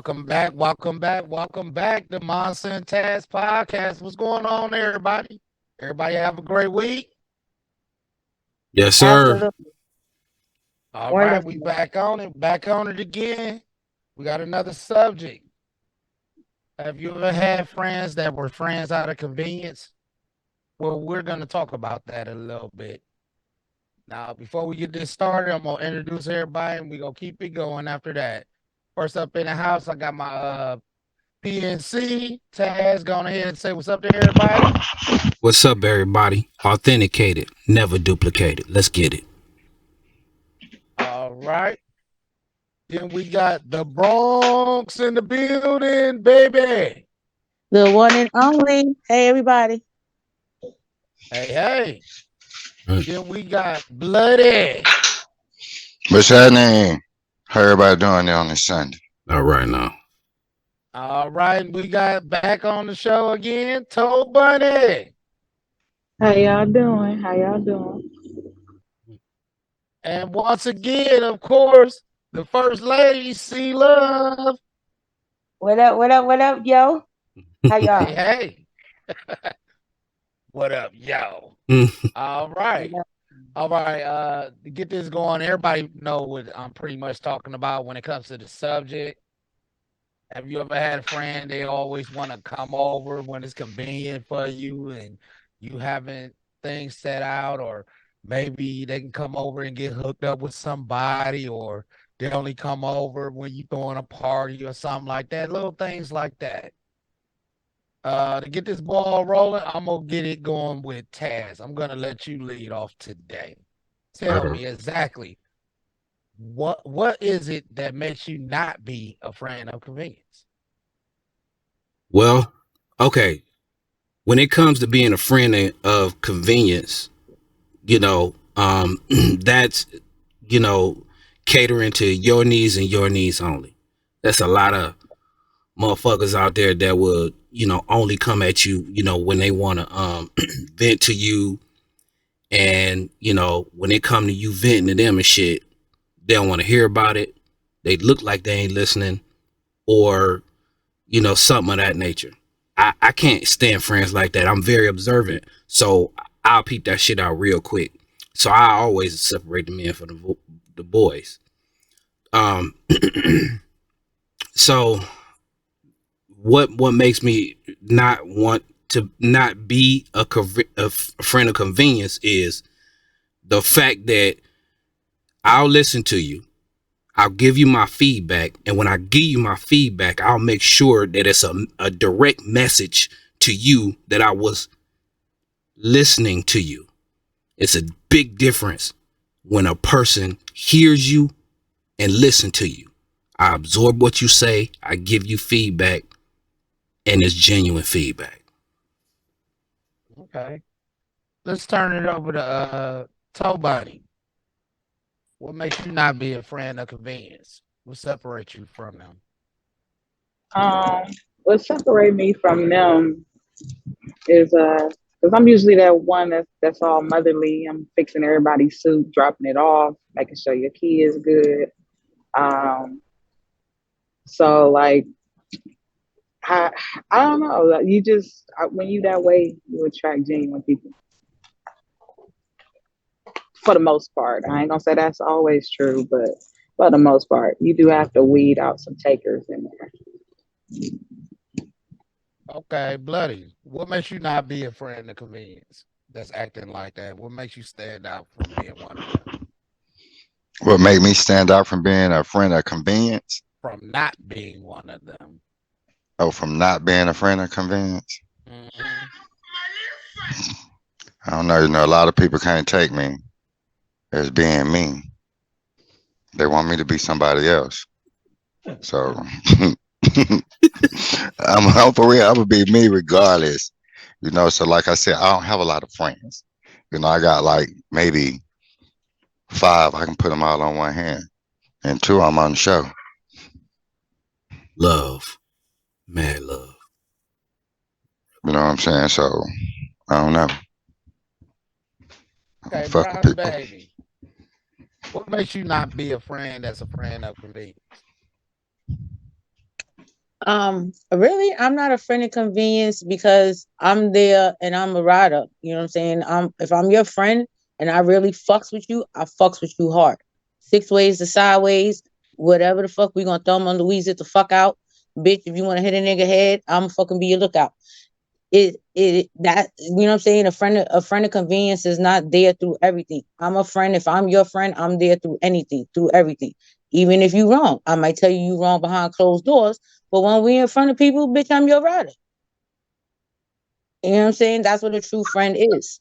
welcome back to Monster and Taz Podcast. What's going on, everybody? Everybody have a great week. Yes, sir. Absolutely. All right, we Wonderful. back on it again. We got another subject. Have you ever had friends that were friends out of convenience? Well, we're gonna talk about that a little bit. Now, before we get this started, I'm gonna introduce everybody and we're gonna keep it going after that. First up in the house, I got my PNC. Taz, going ahead and say what's up to everybody. What's up, everybody? Authenticated, never duplicated. Let's get it. All right. Then we got the Bronx in the building, baby. The one and only. Hey, everybody. Hey. Mm. Then we got Bloody. What's happening? How everybody doing there on this Sunday? All right now. All right. We got back on the show again, Toe Bunny. How y'all doing? How y'all doing? And once again, of course, the First Lady, C Love. What up? What up? What up, yo? How y'all? Hey. What up, yo? All right. All right. To get this going, everybody know what I'm pretty much talking about when it comes to the subject. Have you ever had a friend, they always want to come over when it's convenient for you and you haven't things set out, or maybe they can come over and get hooked up with somebody, or they only come over when you throwing a party or something like that, little things like that. To get this ball rolling, I'm gonna get it going with Taz. I'm gonna let you lead off today. Tell me exactly what is it that makes you not be a friend of convenience? Well, okay. When it comes to being a friend of convenience, that's, catering to your needs and your needs only. That's a lot of motherfuckers out there that will, only come at you, when they want to vent to you. And, when it come to you venting to them and shit, they don't want to hear about it. They look like they ain't listening, or, something of that nature. I can't stand friends like that. I'm very observant, so I'll peep that shit out real quick. So I always separate the men from the boys. Um, so what makes me not want to not be a friend of convenience is the fact that I'll listen to you. I'll give you my feedback. And when I give you my feedback, I'll make sure that it's a direct message to you that I was listening to you. It's a big difference when a person hears you and listen to you. I absorb what you say. I give you feedback, and it's genuine feedback. Okay. Let's turn it over to Toe Bunny. What makes you not be a friend of convenience? What separates you from them? Um, what separate me from them is because I'm usually that one that's all motherly. I'm fixing everybody's soup, dropping it off, making sure your kid is good. Um, so like I I don't know. Like, when you that way, you attract genuine people for the most part. I ain't gonna say that's always true, but for the most part, you do have to weed out some takers in there. Okay, Bloody. What makes you not be a friend of convenience that's acting like that? What makes you stand out from being one of them? What made me stand out from being a friend of convenience? From not being one of them. Oh, from not being a friend of convenience? Mm-hmm. I don't know. A lot of people can't take me as being me. They want me to be somebody else. So I'm for real. I'm gonna be me regardless. So like I said, I don't have a lot of friends. I got like maybe five. I can put them all on one hand, and two I'm on the show. Love, mad love. You know what I'm saying? So I don't know. I don't Okay, fuck with Brown people. Baby. What makes you not be a friend that's a friend of convenience? Really, I'm not a friend of convenience because I'm there and I'm a rider. You know what I'm saying? If I'm your friend and I really fucks with you, I fucks with you hard. 6 ways to sideways, whatever the fuck, we gonna throw him on Louise it the fuck out. Bitch, if you wanna hit a nigga head, I'm fucking be your lookout. That, you know what I'm saying? A friend of convenience is not there through everything. I'm a friend. If I'm your friend, I'm there through anything, through everything. Even if you wrong, I might tell you wrong behind closed doors, but when we in front of people, bitch, I'm your rider. You know what I'm saying? That's what a true friend is.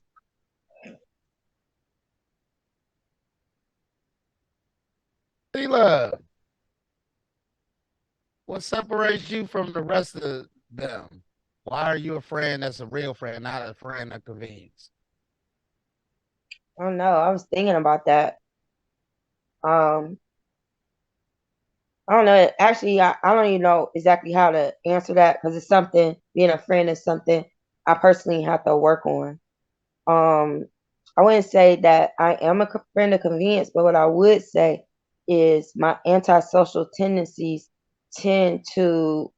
Lila, what separates you from the rest of them? Why are you a friend that's a real friend, not a friend of convenience? I don't know. I was thinking about that. Um, I don't know. Actually, I don't even know exactly how to answer that because it's something, being a friend is something I personally have to work on. Um, I wouldn't say that I am a friend of convenience, but what I would say is my antisocial tendencies tend to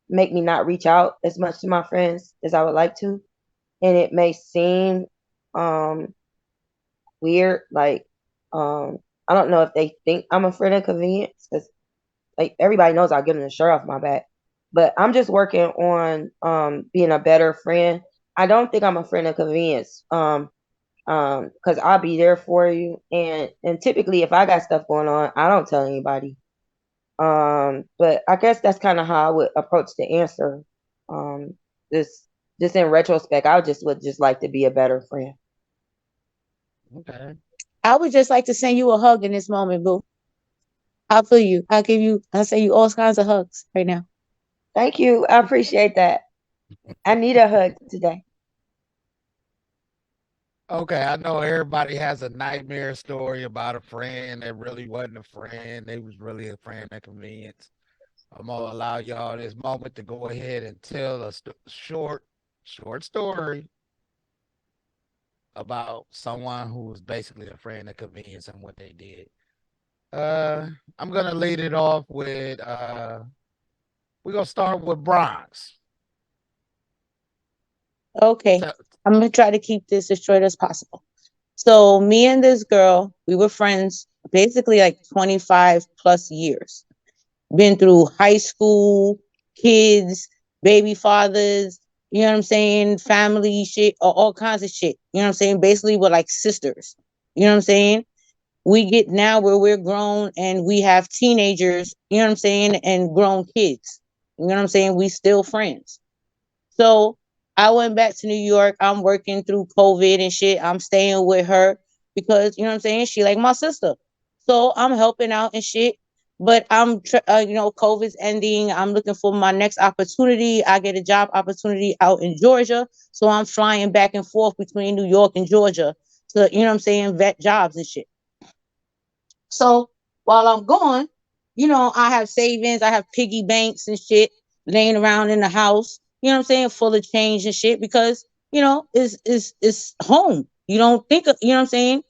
make me not reach out as much to my friends as I would like to. And it may seem um, weird, like I don't know if they think I'm a friend of convenience because like everybody knows I'll give them the shirt off my back. But I'm just working on being a better friend. I don't think I'm a friend of convenience. Because I'll be there for you. And typically if I got stuff going on, I don't tell anybody. But I guess that's kind of how I would approach the answer. Um this just in retrospect, I would just like to be a better friend. Okay. I would just like to send you a hug in this moment, boo. I'll feel you. I'll send you all kinds of hugs right now. Thank you. I appreciate that. I need a hug today. Okay, I know everybody has a nightmare story about a friend that really wasn't a friend. They was really a friend of convenience. I'm gonna allow y'all this moment to go ahead and tell a short story about someone who was basically a friend of convenience and what they did. I'm gonna lead it off with we're gonna start with Bronx. Okay. So, I'm gonna try to keep this as short as possible. So me and this girl, we were friends basically like 25 plus years. Been through high school, kids, baby fathers, you know what I'm saying? Family shit, all kinds of shit. You know what I'm saying? Basically, we're like sisters. You know what I'm saying? We get now where we're grown and we have teenagers, you know what I'm saying? And grown kids. You know what I'm saying? We still friends. So I went back to New York. I'm working through COVID and shit. I'm staying with her because, you know what I'm saying? She like my sister. So I'm helping out and shit. But COVID's ending. I'm looking for my next opportunity. I get a job opportunity out in Georgia. So I'm flying back and forth between New York and Georgia to, you know what I'm saying, vet jobs and shit. So while I'm gone, I have savings, I have piggy banks and shit laying around in the house, you know what I'm saying, full of change and shit because, it's home. You don't think of, you know what I'm saying,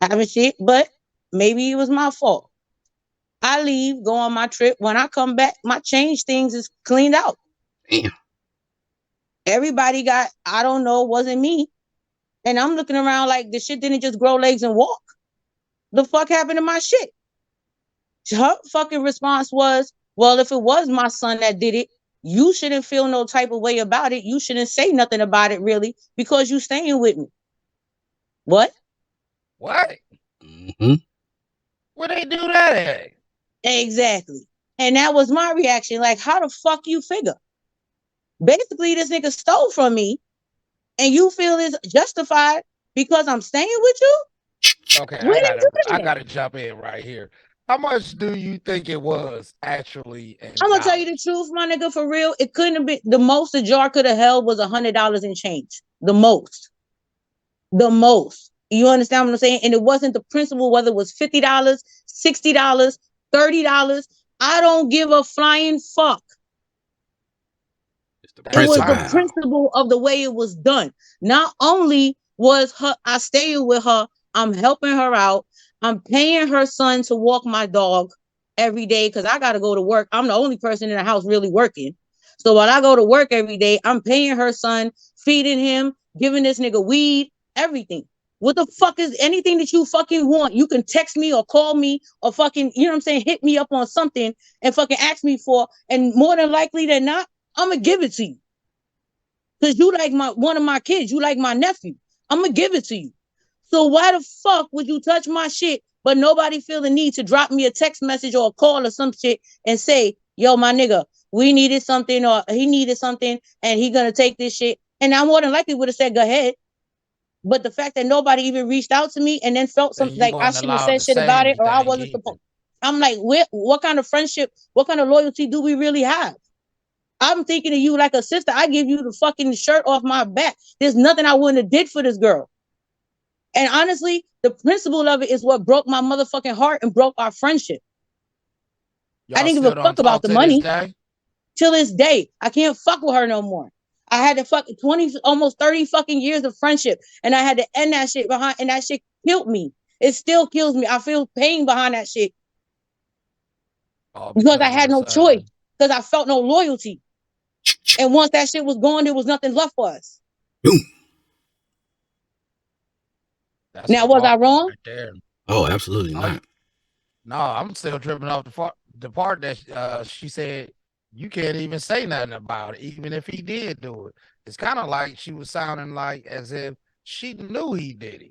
having shit, but maybe it was my fault. I leave, go on my trip. When I come back, my change things is cleaned out. Damn. Everybody got, I don't know, wasn't me. And I'm looking around like the shit didn't just grow legs and walk. The fuck happened to my shit? Her fucking response was, well, if it was my son that did it, you shouldn't feel no type of way about it. You shouldn't say nothing about it really because you staying with me. What? what? Mm-hmm. Where they do that at? Exactly. And that was my reaction. Like, how the fuck you figure? Basically, this nigga stole from me and you feel it's justified because I'm staying with you? Okay, We didn't do I that. gotta jump in right here. How much do you think it was actually in I'm gonna tell you the dollars? truth, my nigga, for real. It couldn't have been the most the jar could have held was $100 in change. The most. The most. You understand what I'm saying? And it wasn't the principle, whether it was $50, $60, $30. I don't give a flying fuck. It's the It was the principle. Wow. principle of the way it was done. Not only was her, I stayed with her, I'm helping her out, I'm paying her son to walk my dog every day because I got to go to work. I'm the only person in the house really working. So while I go to work every day, I'm paying her son, feeding him, giving this nigga weed, everything. What the fuck is anything that you fucking want? You can text me or call me or fucking, you know what I'm saying, hit me up on something and fucking ask me for, and more than likely than not, I'm gonna give it to you. Because you like one of my kids, you like my nephew. I'm gonna give it to you. So why the fuck would you touch my shit, but nobody feel the need to drop me a text message or a call or some shit and say, yo, my nigga, we needed something or he needed something and he gonna take this shit. And I more than likely would have said, go ahead. But the fact that nobody even reached out to me and then felt something like I shouldn't have said shit about it or I wasn't supposed. I'm like, what kind of friendship, what kind of loyalty do we really have? I'm thinking of you like a sister. I give you the fucking shirt off my back. There's nothing I wouldn't have did for this girl. And honestly, the principle of it is what broke my motherfucking heart and broke our friendship. I didn't give a fuck about the money. Till this day, I can't fuck with her no more. I had to fuck 20, almost 30 fucking years of friendship. And I had to end that shit behind, and that shit killed me. It still kills me. I feel pain behind that shit. Because I had no choice. Because I felt no loyalty. And once that shit was gone, there was nothing left for us. Now, was I wrong? Right there. Oh, absolutely not. No, I'm still tripping off the part that she said you can't even say nothing about it, even if he did do it. It's kind of like she was sounding like as if she knew he did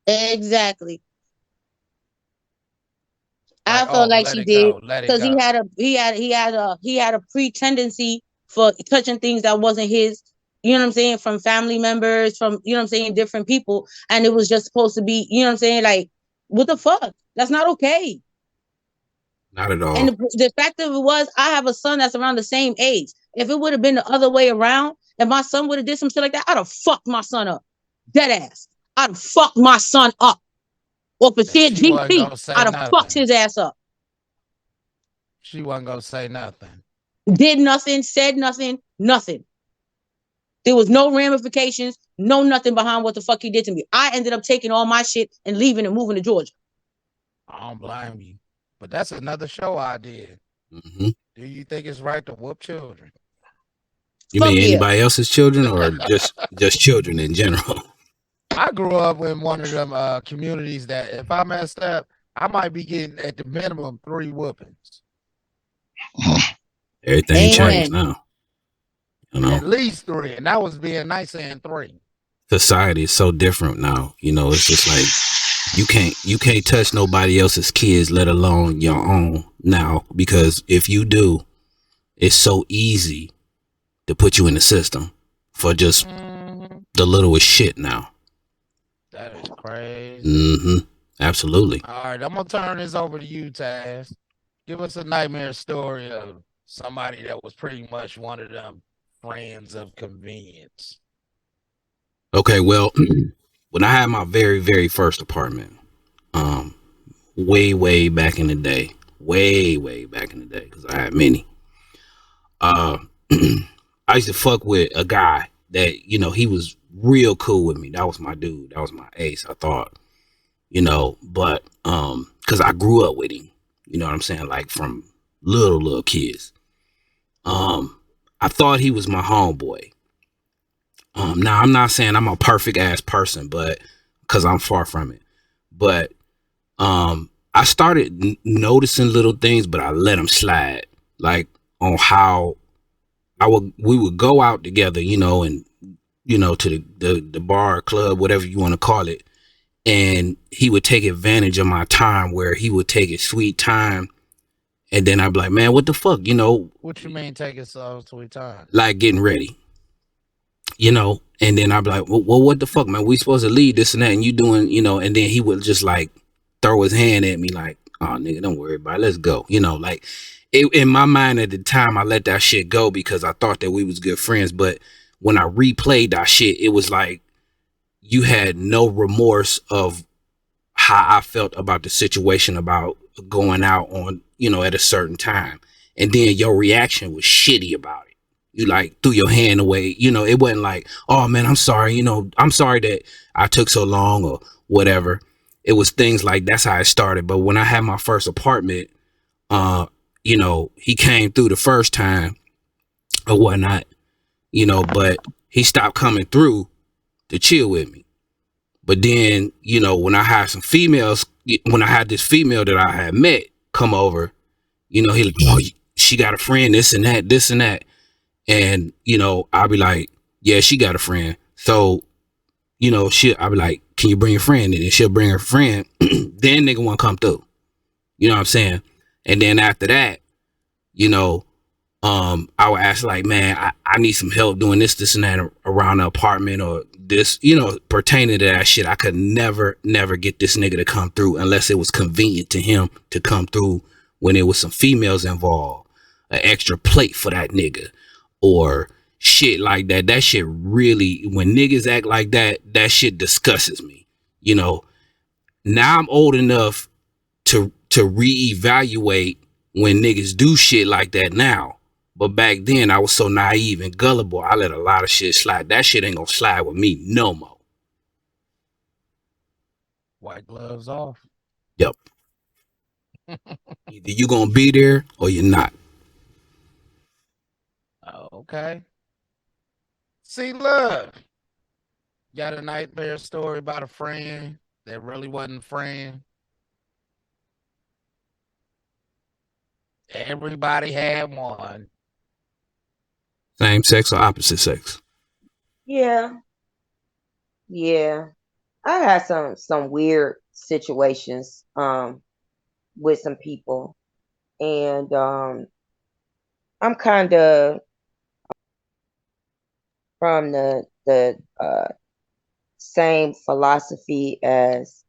it. Exactly. I felt like she did because he had a pre-tendency for touching things that wasn't his. You know what I'm saying? From family members, from, you know what I'm saying, different people, and it was just supposed to be, you know what I'm saying, like, what the fuck? That's not okay. Not at all. And the fact of it was, I have a son that's around the same age. If it would have been the other way around, if my son would have did some shit like that, I'd have fucked my son up. Dead ass. I'd have fucked my son up. Or for shit GP, I'd have fucked his ass up. She wasn't gonna say nothing. Did nothing, said nothing, nothing. There was no ramifications, no nothing behind what the fuck he did to me. I ended up taking all my shit and leaving and moving to Georgia. I don't blame you. But that's another show I did. Mm-hmm. Do you think it's right to whoop children? You mean anybody else's children or just children in general? I grew up in one of them communities that if I messed up, I might be getting at the minimum 3 whoopings. Everything changed now. You know? At least 3, and that was being nice saying 3. Society is so different now. You know, it's just like you can't touch nobody else's kids, let alone your own now, because if you do, it's so easy to put you in the system for just the littlest shit now. That is crazy. Mm-hmm. Absolutely. All right, I'm gonna turn this over to you, Taz. Give us a nightmare story of somebody that was pretty much one of them friends of convenience. Okay, well, when I had my very, very first apartment, way back in the day, because I had many. I used to fuck with a guy that, you know, he was real cool with me. That was my dude. That was my ace, I thought, you know, but because I grew up with him, you know what I'm saying, like from little kids. I thought he was my homeboy. Now I'm not saying I'm a perfect ass person, but because I'm far from it. But I started noticing little things, but I let them slide, like on how we would go out together, you know, and you know, to the bar, club, whatever you want to call it, and he would take advantage of my time, where he would take his sweet time. And then I'd be like, man, what the fuck? You know. What you mean taking so sweet time? Like getting ready. You know, and then I'd be like, well, what the fuck, man? We supposed to leave this and that, and you doing, you know, and then he would just like throw his hand at me like, oh, nigga, don't worry about it. Let's go. You know, like in my mind at the time, I let that shit go because I thought that we was good friends. But when I replayed that shit, it was like you had no remorse of how I felt about the situation, about going out on, you know, at a certain time. And then your reaction was shitty about it. You like threw your hand away. You know, it wasn't like, oh man, I'm sorry. You know, I'm sorry that I took so long or whatever. it was things like that's how it started. But when I had my first apartment, you know, he came through the first time or whatnot, you know, but he stopped coming through to chill with me. But then, you know, when I had some females, when I had this female that I had met come over, you know, he like, oh, she got a friend, this and that, this and that. And, you know, I'll be like, yeah, she got a friend. So, you know, I'll be like, can you bring your friend? And then she'll bring her friend. Then nigga won't come through. You know what I'm saying? And then after that, you know, I would ask like, man, I need some help doing this and that around the apartment or this, you know, pertaining to that shit. I could never get this nigga to come through unless it was convenient to him to come through when there was some females involved, an extra plate for that nigga or shit like that. That shit really, when niggas act like that, that shit disgusts me. You know, now I'm old enough to reevaluate when niggas do shit like that now. But back then I was so naive and gullible, I let a lot of shit slide. That shit ain't gonna slide with me no more. White gloves off. Yep. Either you gonna be there or you're not. Oh, okay. See, love. Got a nightmare story about a friend that really wasn't a friend. Everybody had one. Same sex or opposite sex? Yeah. Yeah. I had some weird situations with some people. And I'm kind of from the same philosophy as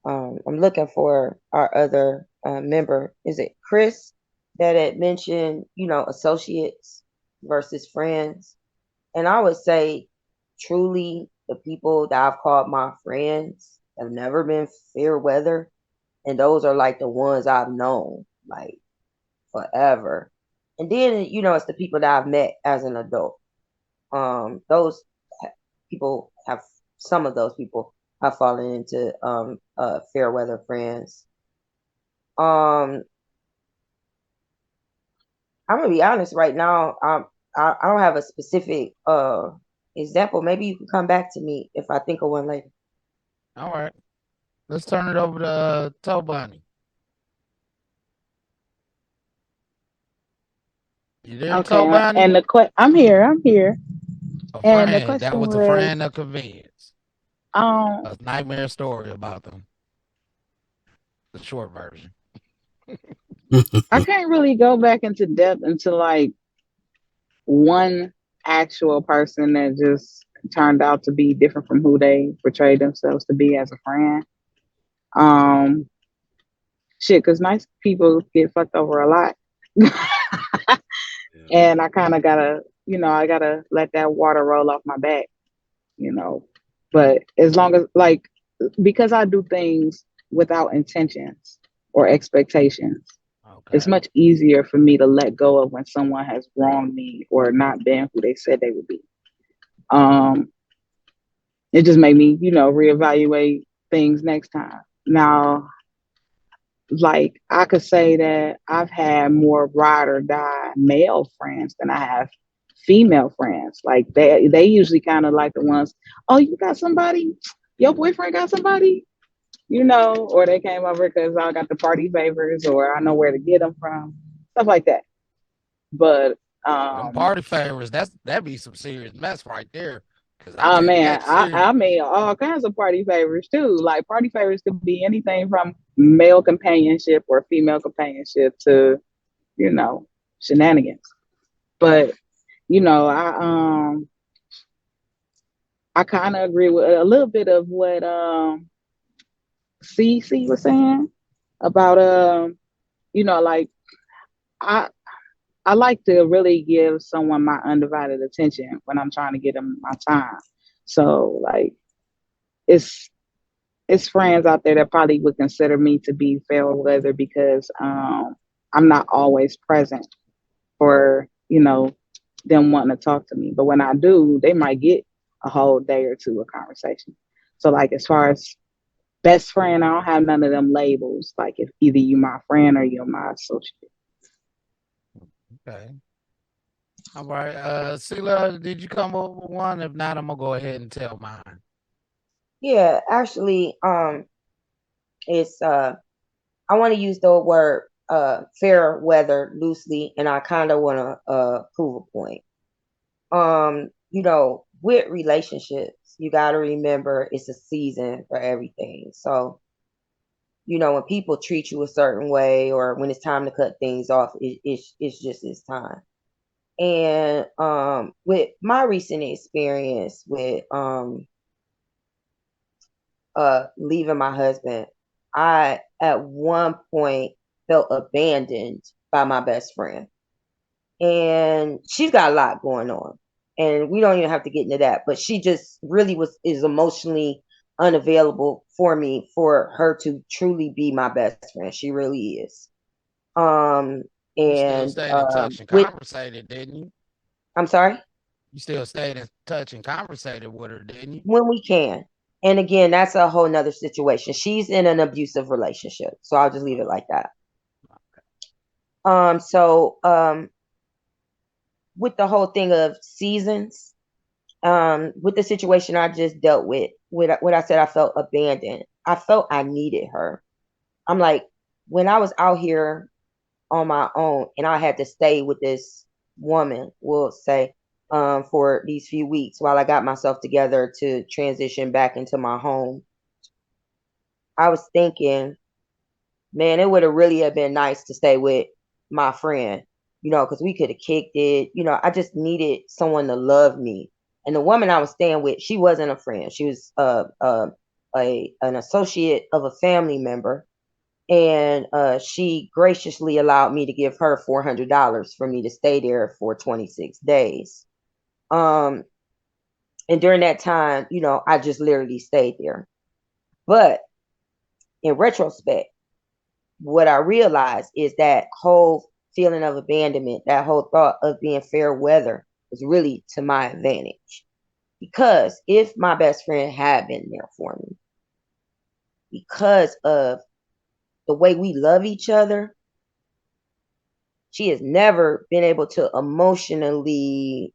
I'm looking for our other member. Is it Chris that had mentioned, you know, associates versus friends? And I would say truly the people that I've called my friends have never been fair weather. And those are like the ones I've known like forever. And then, you know, it's the people that I've met as an adult. Those people have, some of those people have fallen into fair weather friends. I'm gonna be honest right now. I don't have a specific example. Maybe you can come back to me if I think of one later. All right. Let's turn it over to Toe Bunny. You there, Toe Okay, Bunny? and I'm here. A And the friend. That question was a was, friend of convenience. um, A nightmare story about them. The short version. I can't really go back into depth into like one actual person that just turned out to be different from who they portrayed themselves to be as a friend. Um, Shit, because nice people get fucked over a lot. And I kind of gotta, you know, I gotta let that water roll off my back, you know. But as long as, like, because I do things without intentions or expectations, it's Okay. much easier for me to let go of when someone has wronged me or not been who they said they would be. Um, it just made me, you know, reevaluate things next time. Now, like I could say that I've had more ride or die male friends than I have female friends. Like they usually kind of like the ones, oh, you got somebody, your boyfriend got somebody, you know, or they came over because I got the party favors or I know where to get them from, stuff like that. But Them party favors, that'd be some serious mess right there. Cause I oh take man, that I serious. made all kinds of party favors too. Like party favors could be anything from male companionship or female companionship to, you know, shenanigans. But you know, I kind of agree with a little bit of what CC was saying about you know, like I I like to really give someone my undivided attention when I'm trying to get them my time. So like it's friends out there that probably would consider me to be fair weather because I'm not always present for, you know, them wanting to talk to me. But when I do, they might get a whole day or two of conversation. So like as far as best friend. I don't have none of them labels. Like if either you my friend or you're my associate. Okay. All right. Sela, did you come up with one? If not, I'm gonna go ahead and tell mine. Yeah, actually, it's I want to use the word fair weather loosely, and I kind of want to prove a point. You know, with relationships, you got to remember it's a season for everything. So, you know, when people treat you a certain way, or when it's time to cut things off, it's just it's time. And with my recent experience with leaving my husband, I at one point felt abandoned by my best friend. And she's got a lot going on. And we don't even have to get into that, but she just really is emotionally unavailable for me for her to truly be my best friend. She really is. You still And stayed in touch and with conversated, didn't you? I'm sorry? You still stayed in touch and conversated with her, didn't you? When we can. And again, that's a whole nother situation. She's in an abusive relationship. So I'll just leave it like that. With the whole thing of seasons, with the situation I just dealt with what I said, I felt abandoned. I felt I needed her. I'm like, when I was out here on my own and I had to stay with this woman, we'll say, for these few weeks while I got myself together to transition back into my home, I was thinking, man, it would have really have been nice to stay with my friend, you know, because we could have kicked it. You know, I just needed someone to love me. And the woman I was staying with, she wasn't a friend. She was an associate of a family member. And she graciously allowed me to give her $400 for me to stay there for 26 days. And during that time, you know, I just literally stayed there. But in retrospect, what I realized is that whole feeling of abandonment, that whole thought of being fair weather was really to my advantage. Because if my best friend had been there for me, because of the way we love each other, she has never been able to emotionally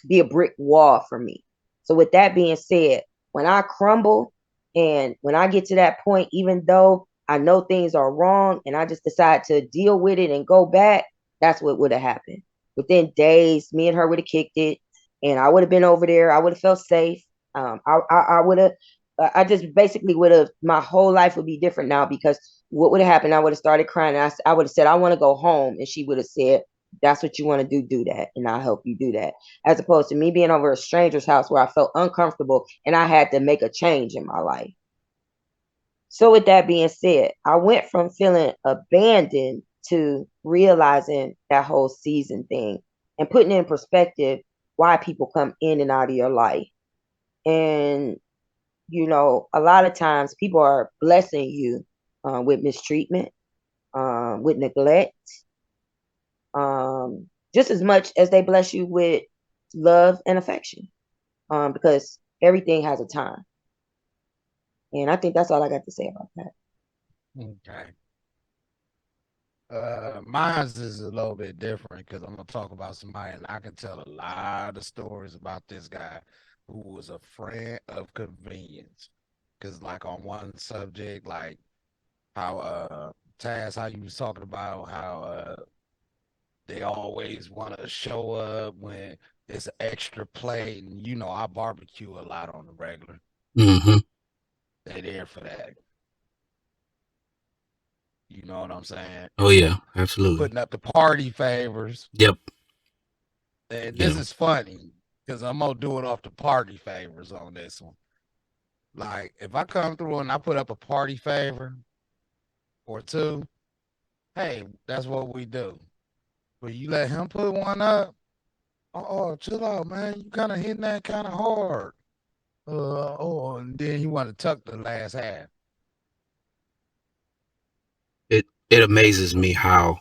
be a brick wall for me. So with that being said, when I crumble and when I get to that point, even though I know things are wrong and I just decide to deal with it and go back, that's what would have happened. Within days, me and her would have kicked it, and I would have been over there. I would have felt safe. I would have, I just basically would have, my whole life would be different now, because what would have happened, I would have started crying. I would have said, I want to go home. And she would have said, that's what you want to do that. And I'll help you do that. As opposed to me being over a stranger's house where I felt uncomfortable and I had to make a change in my life. So with that being said, I went from feeling abandoned to realizing that whole season thing and putting in perspective why people come in and out of your life. And, you know, a lot of times people are blessing you with mistreatment, with neglect, just as much as they bless you with love and affection, because everything has a time. And I think that's all I got to say about that. Okay. Mine's is a little bit different because I'm gonna talk about somebody, and I can tell a lot of stories about this guy who was a friend of convenience. Because, like, on one subject, like how Taz, how you was talking about how they always want to show up when it's an extra plate, and you know I barbecue a lot on the regular. Mm-hmm. They there for that. You know what I'm saying? Oh yeah, absolutely. Putting up the party favors. Yep. And this is funny because I'm gonna do it off the party favors on this one. Like, if I come through and I put up a party favor or two, hey, that's what we do. But you let him put one up, oh, chill out, man. You kind of hitting that kind of hard. And then he want to tuck the last half. It amazes me how,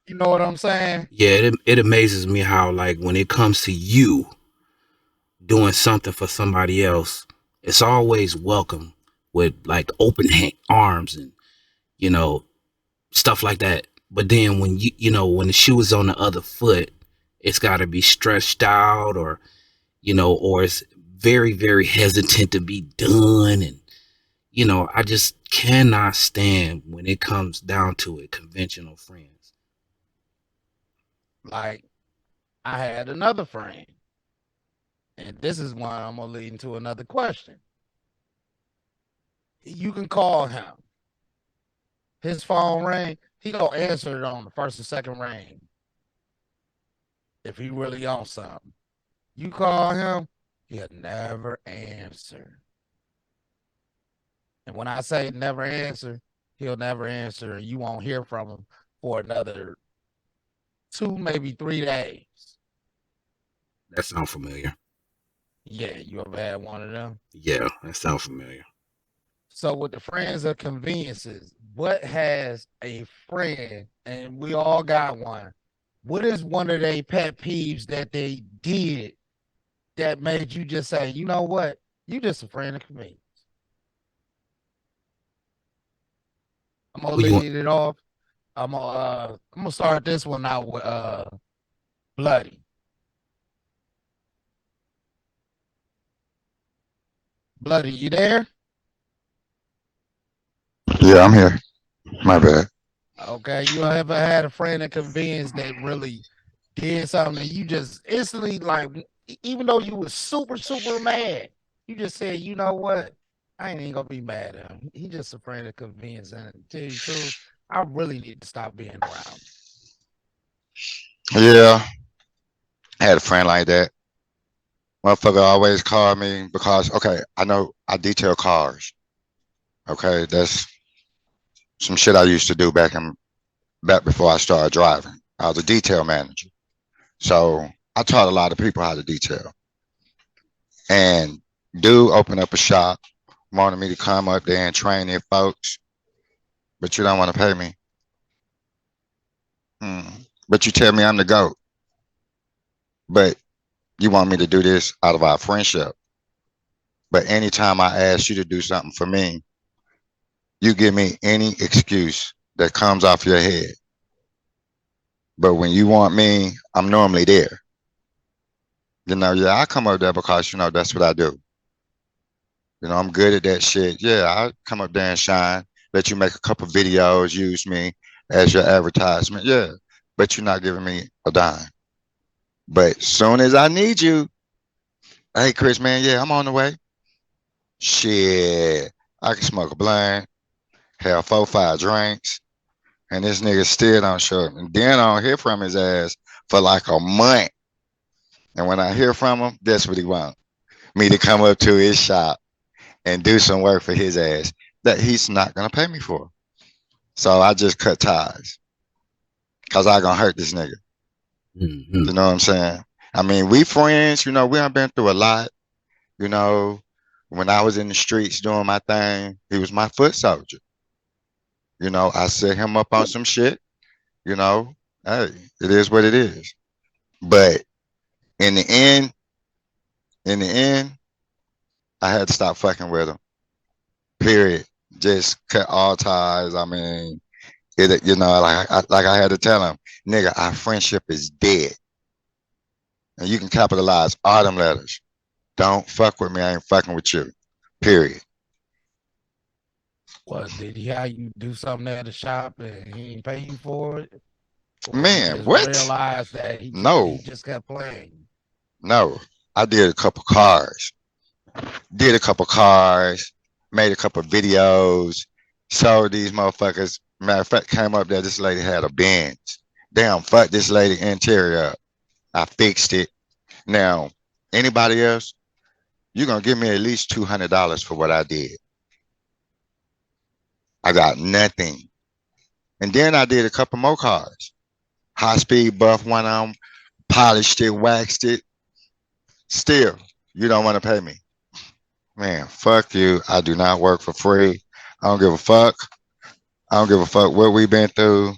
you know what I'm saying? Yeah, it amazes me how, like, when it comes to you doing something for somebody else, it's always welcome. with like open arms and, you know, stuff like that. But then when when the shoe is on the other foot, it's got to be stretched out, or, or it's very, very hesitant to be done. And, I just cannot stand when it comes down to it, conventional friends. Like, I had another friend, and this is why I'm gonna lead into another question. You can call him. His phone rang, he gonna answer it on the first or second ring. If he really on something. You call him, he'll never answer. And when I say never answer, he'll never answer, and you won't hear from him for another 2, maybe 3 days. That sounds familiar. Yeah, you ever had one of them? Yeah, that sounds familiar. So with the friends of conveniences, what has a friend, and we all got one, what is one of their pet peeves that they did that made you just say, you know what, you just a friend of convenience? I'm gonna lead it off. I'm gonna start this one out with Bloody. Bloody, you there? Yeah, I'm here. My bad. Okay, you ever had a friend of convenience that really did something and you just instantly, like, even though you was super, super mad, you just said, you know what? I ain't even gonna be mad at him. He just a friend of convenience, and to tell you the truth, I really need to stop being around. Yeah, I had a friend like that. Motherfucker always called me because, okay, I know I detail cars. Okay, that's some shit I used to do back before I started driving. I was a detail manager. So I taught a lot of people how to detail. And dude opened up a shop, wanted me to come up there and train their folks, but you don't want to pay me. But you tell me I'm the GOAT. But you want me to do this out of our friendship. But anytime I ask you to do something for me, you give me any excuse that comes off your head. But when you want me, I'm normally there. Yeah, I come up there because, that's what I do. I'm good at that shit. Yeah, I come up there and shine, let you make a couple videos, use me as your advertisement. Yeah, but you're not giving me a dime. But soon as I need you, hey, Chris, man, yeah, I'm on the way. Shit, I can smoke a blunt, have 4, 5 drinks, and this nigga still don't show up. And then I don't hear from his ass for like a month. And when I hear from him, that's what he wants. Me to come up to his shop and do some work for his ass that he's not going to pay me for. So I just cut ties because I going to hurt this nigga. Mm-hmm. You know what I'm saying? I mean, we friends, we have been through a lot. When I was in the streets doing my thing, he was my foot soldier. I set him up on some shit. Hey, it is what it is. But in the end, I had to stop fucking with him. Period. Just cut all ties. I mean, like I had to tell him, nigga, our friendship is dead. And you can capitalize all them letters. Don't fuck with me. I ain't fucking with you. Period. What, did he have you do something at the shop and he ain't pay you for it? Or Man, what? Realized that he just kept playing. No, I did a couple cars. Made a couple videos, showed these motherfuckers. Matter of fact, came up there, this lady had a Benz. Damn, fuck this lady interior up. I fixed it. Now, anybody else, you're going to give me at least $200 for what I did. I got nothing. And then I did a couple more cars. High speed buff one of them, polished it, waxed it. Still, you don't want to pay me. Man, fuck you. I do not work for free. I don't give a fuck. I don't give a fuck what we've been through.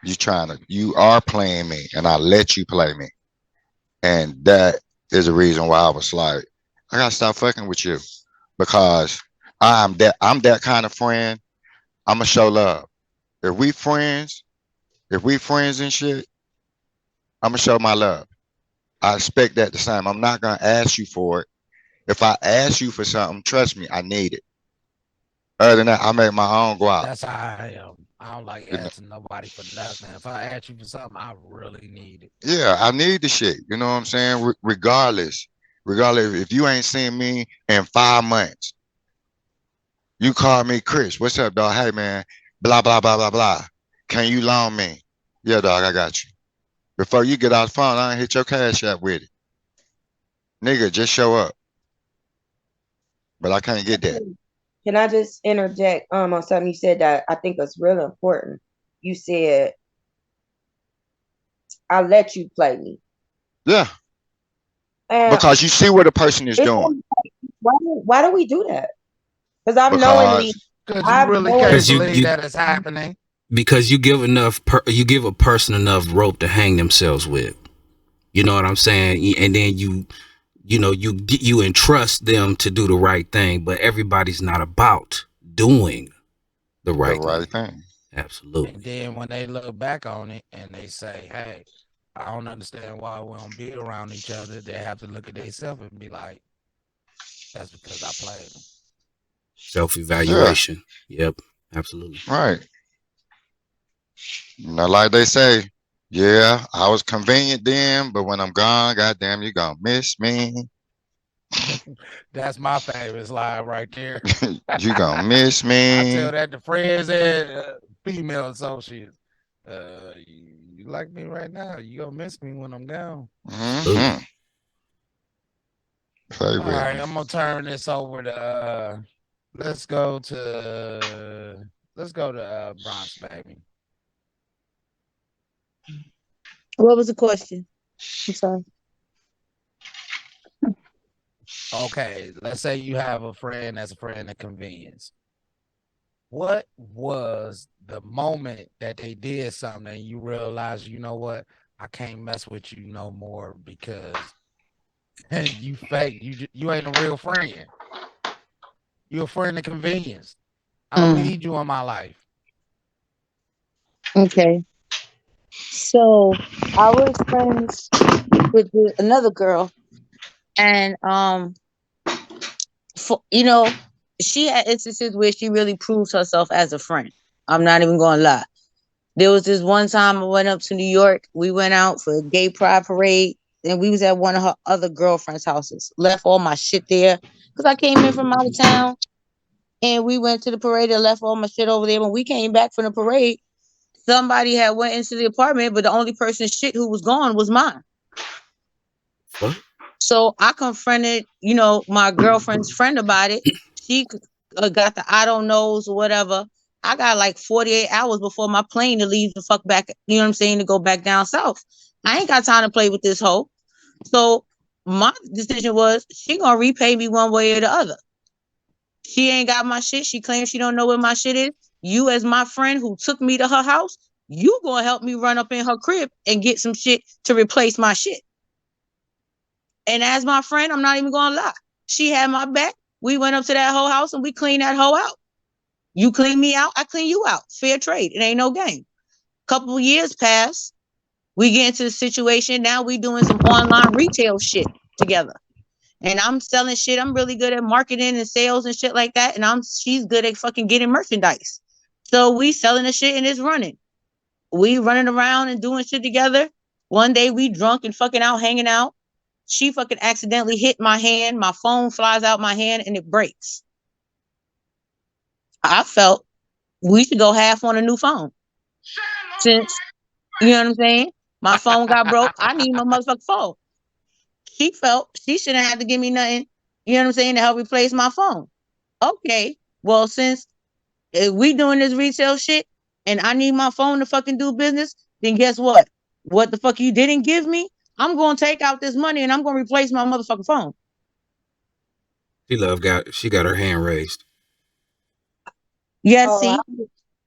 You are playing me, and I let you play me. And that is the reason why I was like, I gotta stop fucking with you. Because I'm that kind of friend. I'ma show love. If we friends, and shit, I'ma show my love. I expect that the same. I'm not gonna ask you for it. If I ask you for something, trust me, I need it. Other than that, I make my own go out. That's how I am. I don't like You know? asking nobody for nothing. If I ask you for something, I really need it. Yeah, I need the shit. You know what I'm saying? Regardless, if you ain't seen me in 5 months, you call me Chris. What's up, dog? Hey man, blah blah blah blah blah. Can you loan me? Yeah, dog, I got you. Before you get off the phone, I hit your cash app with it. Nigga, just show up. But I can't get that. Can I just interject on something you said that I think is really important? You said, I let you play me. Yeah. And because you see what a person is doing. Why do we do that? Because I've knowingly because you really can't believe that it's happening. Because you give you give a person enough rope to hang themselves with. You know what I'm saying? And then you entrust them to do the right thing, but everybody's not about doing the right thing. Absolutely. And then when they look back on it and they say, hey, I don't understand why we don't be around each other, they have to look at themselves and be like, that's because I played them. Self-evaluation. Yeah. Yep. Absolutely. Right. Like they say, yeah, I was convenient then, but when I'm gone, goddamn, you gonna miss me. That's my favorite line right there. You gonna miss me. I tell that to friends and female associates. You like me right now. You gonna miss me when I'm gone. Mm-hmm. All right, I'm gonna turn this over to let's go to Bronx, baby. What was the question? I'm sorry. Okay, let's say you have a friend that's a friend of convenience. What was the moment that they did something and you realize, you know what, I can't mess with you no more because you fake, you ain't a real friend. You're a friend of convenience. I don't need you in my life. Okay. So I was friends with another girl, and she had instances where she really proves herself as a friend. I'm not even gonna lie. There was this one time I went up to New York. We went out for a gay pride parade, and we was at one of her other girlfriends' houses. Left all my shit there because I came in from out of town, and we went to the parade and left all my shit over there. When we came back from the parade, somebody had went into the apartment, but the only person's shit who was gone was mine. What? So I confronted, my girlfriend's friend about it. She got the I don't knows or whatever. I got like 48 hours before my plane to leave the fuck back, you know what I'm saying, to go back down south. I ain't got time to play with this hoe. So my decision was she gonna repay me one way or the other. She ain't got my shit. She claims she don't know where my shit is. You as my friend who took me to her house, you gonna help me run up in her crib and get some shit to replace my shit. And as my friend, I'm not even gonna lie. She had my back. We went up to that whole house and we cleaned that hoe out. You clean me out, I clean you out. Fair trade. It ain't no game. Couple of years pass. We get into the situation. Now we doing some online retail shit together. And I'm selling shit. I'm really good at marketing and sales and shit like that. And she's good at fucking getting merchandise. So we selling the shit and it's running. We running around and doing shit together. One day we drunk and fucking out, hanging out. She fucking accidentally hit my hand. My phone flies out my hand and it breaks. I felt we should go half on a new phone. Since, you know what I'm saying? My phone got broke. I need my motherfucking phone. She felt she shouldn't have to give me nothing, you know what I'm saying, to help replace my phone. Okay, well, since we doing this retail shit and I need my phone to fucking do business, then guess what? What the fuck you didn't give me? I'm going to take out this money and I'm going to replace my motherfucking phone. She got her hand raised. Yes, see?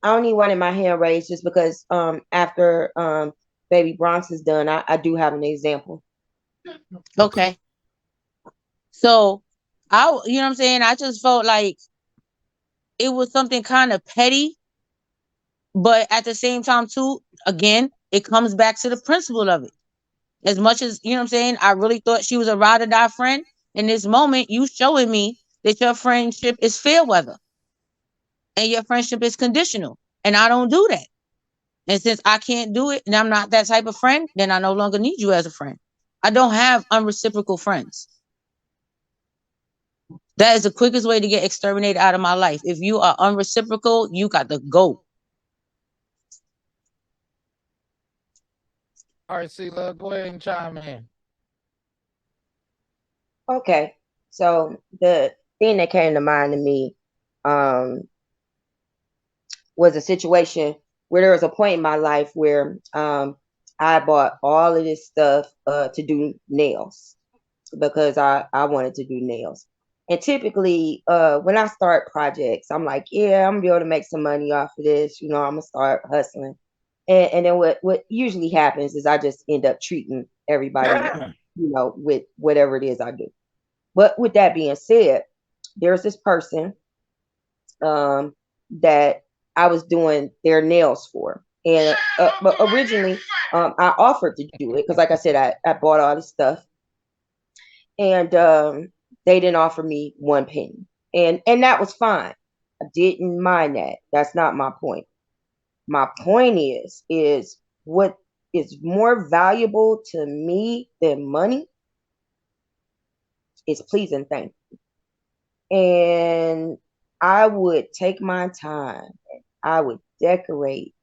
I only wanted my hand raised just because after Baby Bronx is done, I do have an example. Okay. So you know what I'm saying? I just felt like it was something kind of petty, but at the same time too, again, it comes back to the principle of it. As much as, you know what I'm saying, I really thought she was a ride or die friend. In this moment, you showing me that your friendship is fair weather and your friendship is conditional. And I don't do that. And since I can't do it and I'm not that type of friend, then I no longer need you as a friend. I don't have unreciprocal friends. That is the quickest way to get exterminated out of my life. If you are unreciprocal, you got to go. All right, C-Love, go ahead and chime in. Okay. So the thing that came to mind to me was a situation where there was a point in my life where I bought all of this stuff to do nails because I wanted to do nails. And typically when I start projects, I'm like, yeah, I'm gonna be able to make some money off of this. You know, I'm gonna start hustling. And then what usually happens is I just end up treating everybody, you know, with whatever it is I do. But with that being said, there's this person that I was doing their nails for. And but originally I offered to do it because, like I said, I bought all this stuff. And they didn't offer me 1 penny. And that was fine. I didn't mind that. That's not my point. My point is what is more valuable to me than money is pleasing thank you. And I would take my time and I would decorate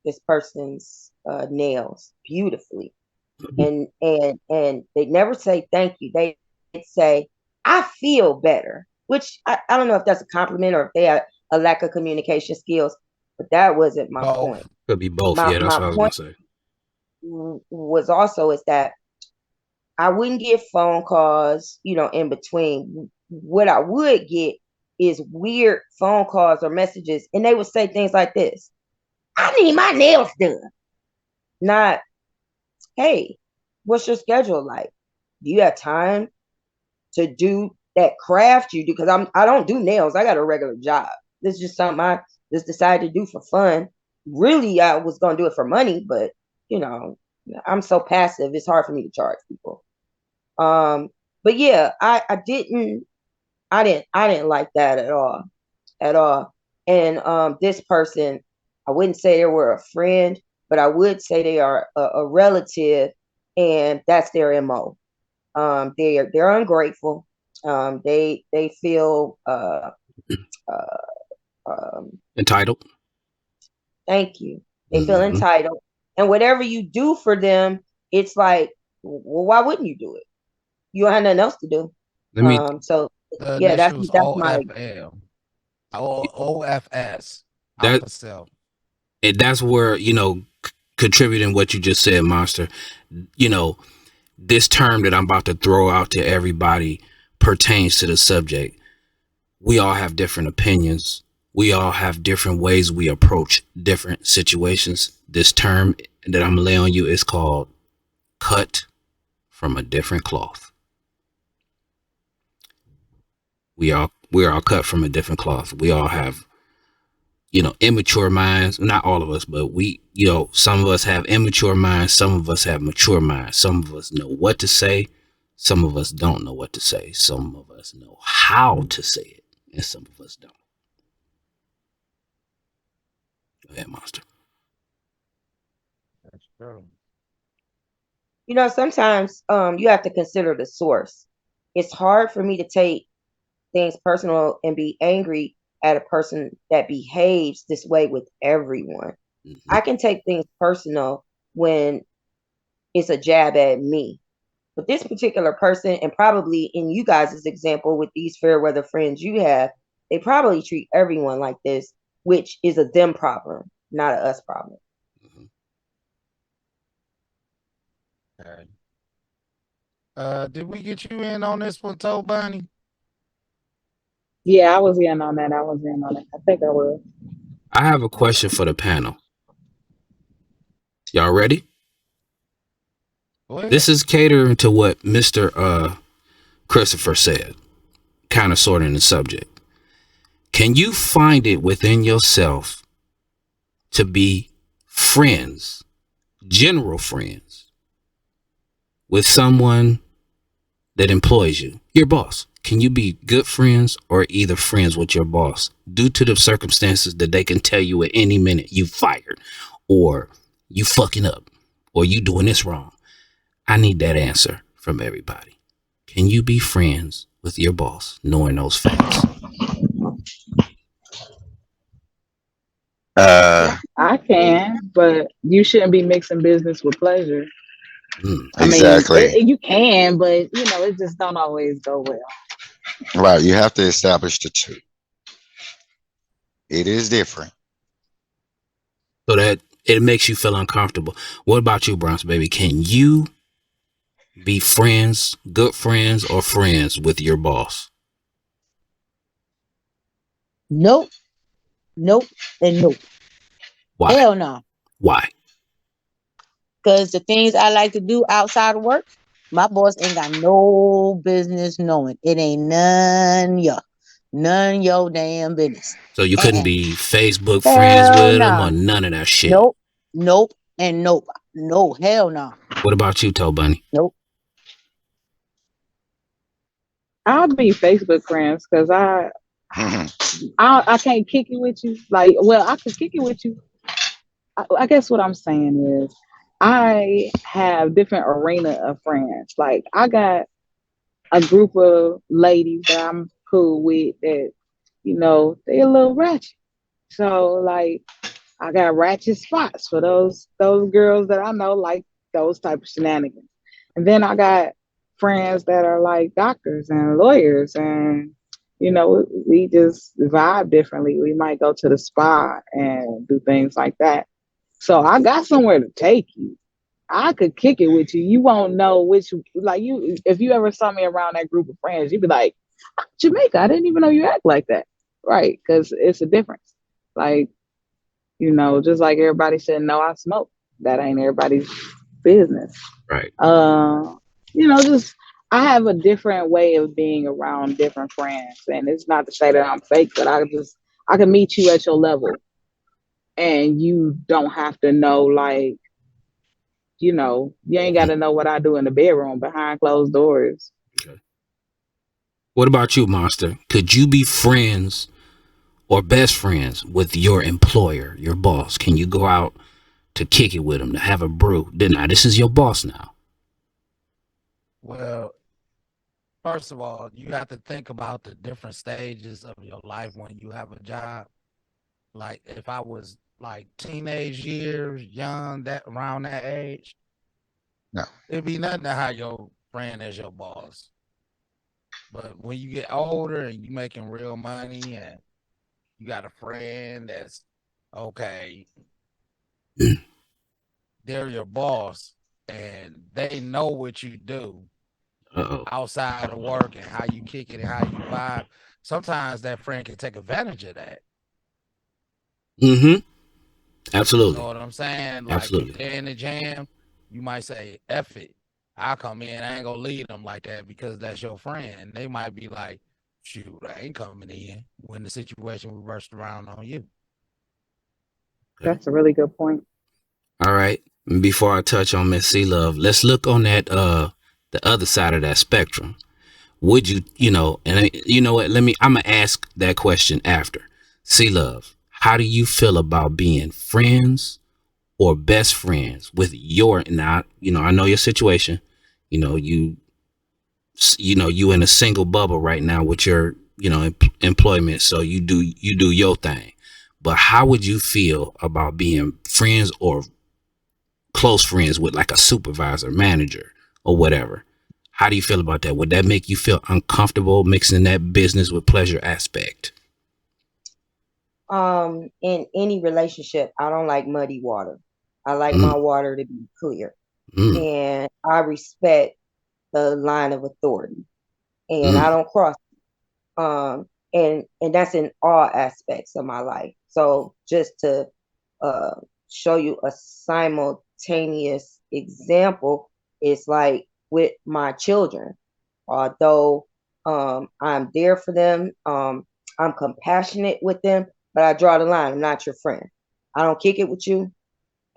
this person's nails beautifully. And they never say thank you. They say, I feel better, which I don't know if that's a compliment or if they have a lack of communication skills, but that wasn't my point. Could be both. Yeah, that's what I was going to say. Was also is that I wouldn't get phone calls, you know, in between. What I would get is weird phone calls or messages, and they would say things like this: I need my nails done. Not, hey, what's your schedule like? Do you have time to do that craft you do? Because I don't do nails. I got a regular job. This is just something I just decided to do for fun. Really, I was gonna do it for money, but you know, I'm so passive, it's hard for me to charge people. But yeah, I didn't like that at all. And this person, I wouldn't say they were a friend, but I would say they are a relative, and that's their MO. They're ungrateful. They feel entitled. Thank you. They feel entitled, and whatever you do for them, it's like, well, why wouldn't you do it? You don't have nothing else to do. Let me. So yeah, that's my OFS. And that's where, you know, contributing what you just said, Monster. You know, this term that I'm about to throw out to everybody pertains to the subject. We all have different opinions. We all have different ways we approach different situations. This term that I'm laying on you is called cut from a different cloth. We are cut from a different cloth. We all have, you know, immature minds. Not all of us, but we, you know, some of us have immature minds. Some of us have mature minds. Some of us know what to say. Some of us don't know what to say. Some of us know how to say it, and some of us don't. Go ahead, Monster. That's true. You know, sometimes you have to consider the source. It's hard for me to take things personal and be angry at a person that behaves this way with everyone. I can take things personal when it's a jab at me. But this particular person, and probably in you guys' example with these fair weather friends you have, they probably treat everyone like this, which is a them problem, not a us problem. Okay. Did we get you in on this one, Toe Bunny? Yeah, I was in on that. I think I will. I have a question for the panel. Y'all ready? This is catering to what Mr. Christopher said, kind of sorting the subject. Can you find it within yourself to be friends, general friends, with someone that employs you, your boss? Can you be good friends or either friends with your boss due to the circumstances that they can tell you at any minute you fired or you fucking up or you doing this wrong? I need that answer from everybody. Can you be friends with your boss knowing those facts? I can, but you shouldn't be mixing business with pleasure. I mean, Exactly. you can, but you know, it just don't always go well. Right. You have to establish the two. It is different. So that it makes you feel uncomfortable. What about you, Bronx baby? Can you be friends, good friends, or friends with your boss? Nope, nope, and nope. Why? Hell no. Why? Because the things I like to do outside of work, my boss ain't got no business knowing. It ain't none your damn business. So you couldn't be Facebook Hell friends with them nah. or none of that shit. Nope, and nope. No, hell no. What about you, Toe Bunny? Nope. I'll be Facebook friends because I can't kick it with you. Like, well, I could kick it with you. I guess what I'm saying is I have different arena of friends. Like I got a group of ladies that I'm cool with that, you know, they a little ratchet. So like I got ratchet spots for those girls that I know like those type of shenanigans. And then I got friends that are like doctors and lawyers and you know, we just vibe differently. We might go to the spa and do things like that. So I got somewhere to take you. I could kick it with you. You won't know which, like you, if you ever saw me around that group of friends, you'd be like, Jamaica, I didn't even know you act like that. Right. Cause it's a difference. Like, you know, just like everybody said, no, I smoke. That ain't everybody's business. Right. You know, just, I have a different way of being around different friends. And it's not to say that I'm fake, but I can meet you at your level and you don't have to know, like, you know, you ain't got to know what I do in the bedroom behind closed doors. Okay. What about you, Monster? Could you be friends or best friends with your employer, your boss? Can you go out to kick it with him, to have a brew? Now, this is your boss now. Well, first of all, you have to think about the different stages of your life when you have a job. Like if I was like teenage years, young, that around that age, No. it'd be nothing to have your friend as your boss. But when you get older and you making real money and you got a friend that's okay, they're your boss and they know what you do outside of work and how you kick it and how you vibe. Sometimes that friend can take advantage of that. Mm-hmm. Absolutely. You know what I'm saying? Like Absolutely. if they're in the jam, you might say, F it. I'll come in. I ain't gonna lead them like that because that's your friend. They might be like, shoot, I ain't coming in when the situation reversed around on you. That's a really good point. All right. Before I touch on Miss C Love, let's look on that the other side of that spectrum. Would you, you know, and you know what, I'm gonna ask that question after. C Love, how do you feel about being friends or best friends with your, now, you know, I know your situation, you know, you in a single bubble right now with your, you know, employment. So you do your thing, but how would you feel about being friends or close friends with like a supervisor, manager, or whatever? How do you feel about that? Would that make you feel uncomfortable mixing that business with pleasure aspect? In any relationship, I don't like muddy water. I like my water to be clear. And I respect the line of authority. And I don't cross it. And that's in all aspects of my life. So just to show you a simultaneous example, it's like with my children. Although I'm there for them, I'm compassionate with them, but I draw the line. I'm not your friend. I don't kick it with you.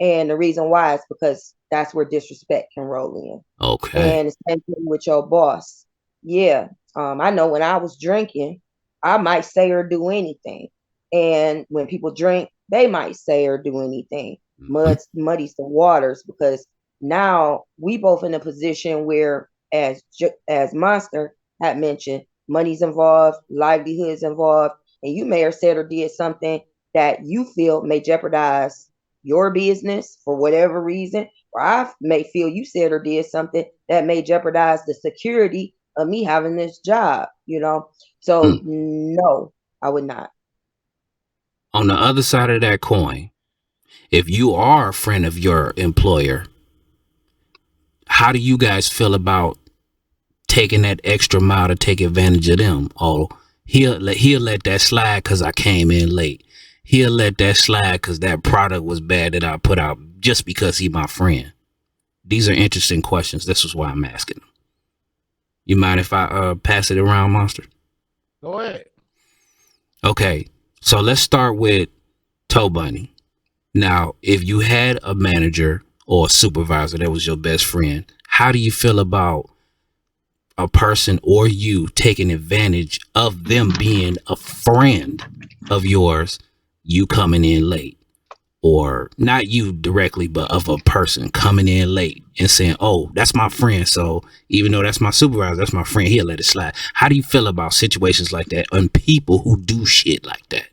And the reason why is because that's where disrespect can roll in. Okay. And the same thing with your boss. Yeah. I know when I was drinking, I might say or do anything. And when people drink, they might say or do anything. Muddies the waters, because now we both in a position where, as Monster had mentioned, money's involved, livelihoods involved, and you may have said or did something that you feel may jeopardize your business for whatever reason, or I may feel you said or did something that may jeopardize the security of me having this job, you know? So no, I would not. On the other side of that coin, if you are a friend of your employer, how do you guys feel about taking that extra mile to take advantage of them? Oh, he'll let that slide because I came in late. He'll let that slide because that product was bad that I put out just because he's my friend. These are interesting questions. This is why I'm asking them. You mind if I pass it around, Monster? Go ahead. Okay, so let's start with Toe Bunny. Now, if you had a manager or a supervisor that was your best friend, how do you feel about a person or you taking advantage of them being a friend of yours, you coming in late? Or not you directly, but of a person coming in late and saying, oh, that's my friend. So even though that's my supervisor, that's my friend, he'll let it slide. How do you feel about situations like that and people who do shit like that?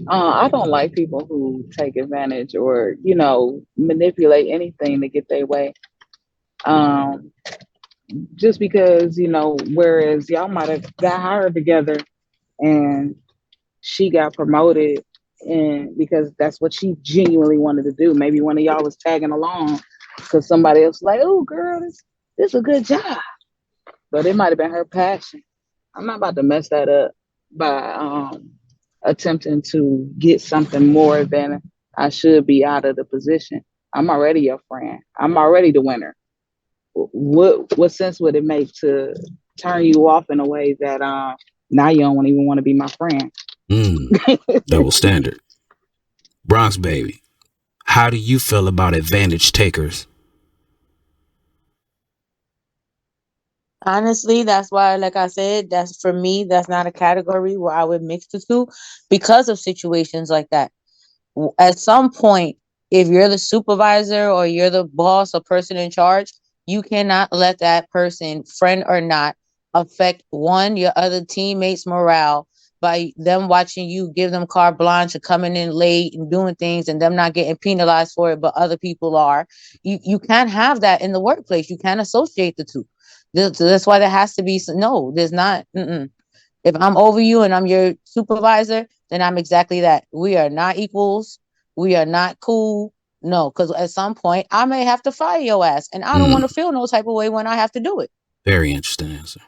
I don't like people who take advantage or, manipulate anything to get their way. Just because, whereas y'all might have got hired together and she got promoted, and because that's what she genuinely wanted to do. Maybe one of y'all was tagging along because somebody else was like, oh girl, this is a good job. But it might have been her passion. I'm not about to mess that up by attempting to get something more than I should be out of the position. I'm already your friend. I'm already the winner. What sense would it make to turn you off in a way that now you don't even want to be my friend? Double standard. Bronx baby, how do you feel about advantage takers? Honestly, that's why, like I said, that's for me, that's not a category where I would mix the two because of situations like that. At some point, if you're the supervisor or you're the boss or person in charge, you cannot let that person, friend or not, affect your other teammates' morale by them watching you give them carte blanche or coming in late and doing things and them not getting penalized for it, but other people are. You can't have that in the workplace. You can't associate the two. That's why there has to be no, there's not. If I'm over you and I'm your supervisor, then I'm exactly that. We are not equals. We are not cool. No, because at some point I may have to fire your ass, and I don't want to feel no type of way when I have to do it. Very interesting answer.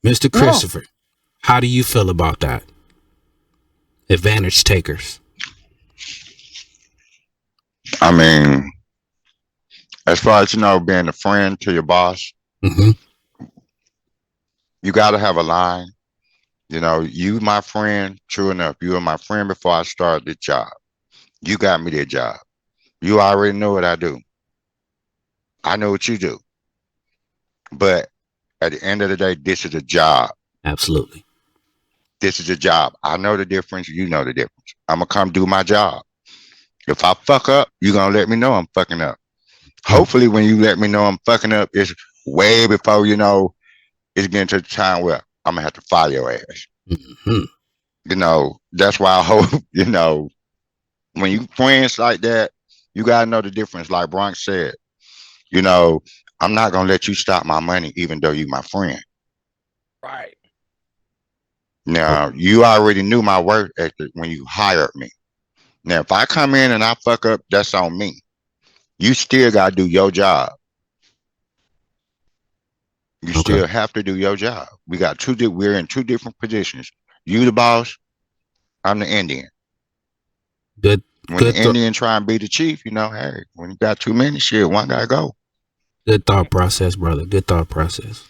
Mr. Christopher, how do you feel about that? Advantage takers. I mean, as far as, being a friend to your boss, you got to have a line. You my friend, true enough. You were my friend before I started the job. You got me that job. You already know what I do. I know what you do. But at the end of the day, this is a job. Absolutely. This is a job. I know the difference. You know the difference. I'm going to come do my job. If I fuck up, you're going to let me know I'm fucking up. Hopefully, when you let me know I'm fucking up, it's way before, it's getting to the time where I'm going to have to fire your ass. That's why I hope, when you friends like that, you got to know the difference. Like Bronx said, I'm not going to let you stop my money, even though you my friend. Right. Now, you already knew my work ethic when you hired me. Now, if I come in and I fuck up, that's on me. You still got to do your job. You still have to do your job. We're in two different positions. You the boss, I'm the Indian. Good. When the Indian try and be the chief, hey, when you got too many shit, one gotta go. Good thought process, brother. Good thought process.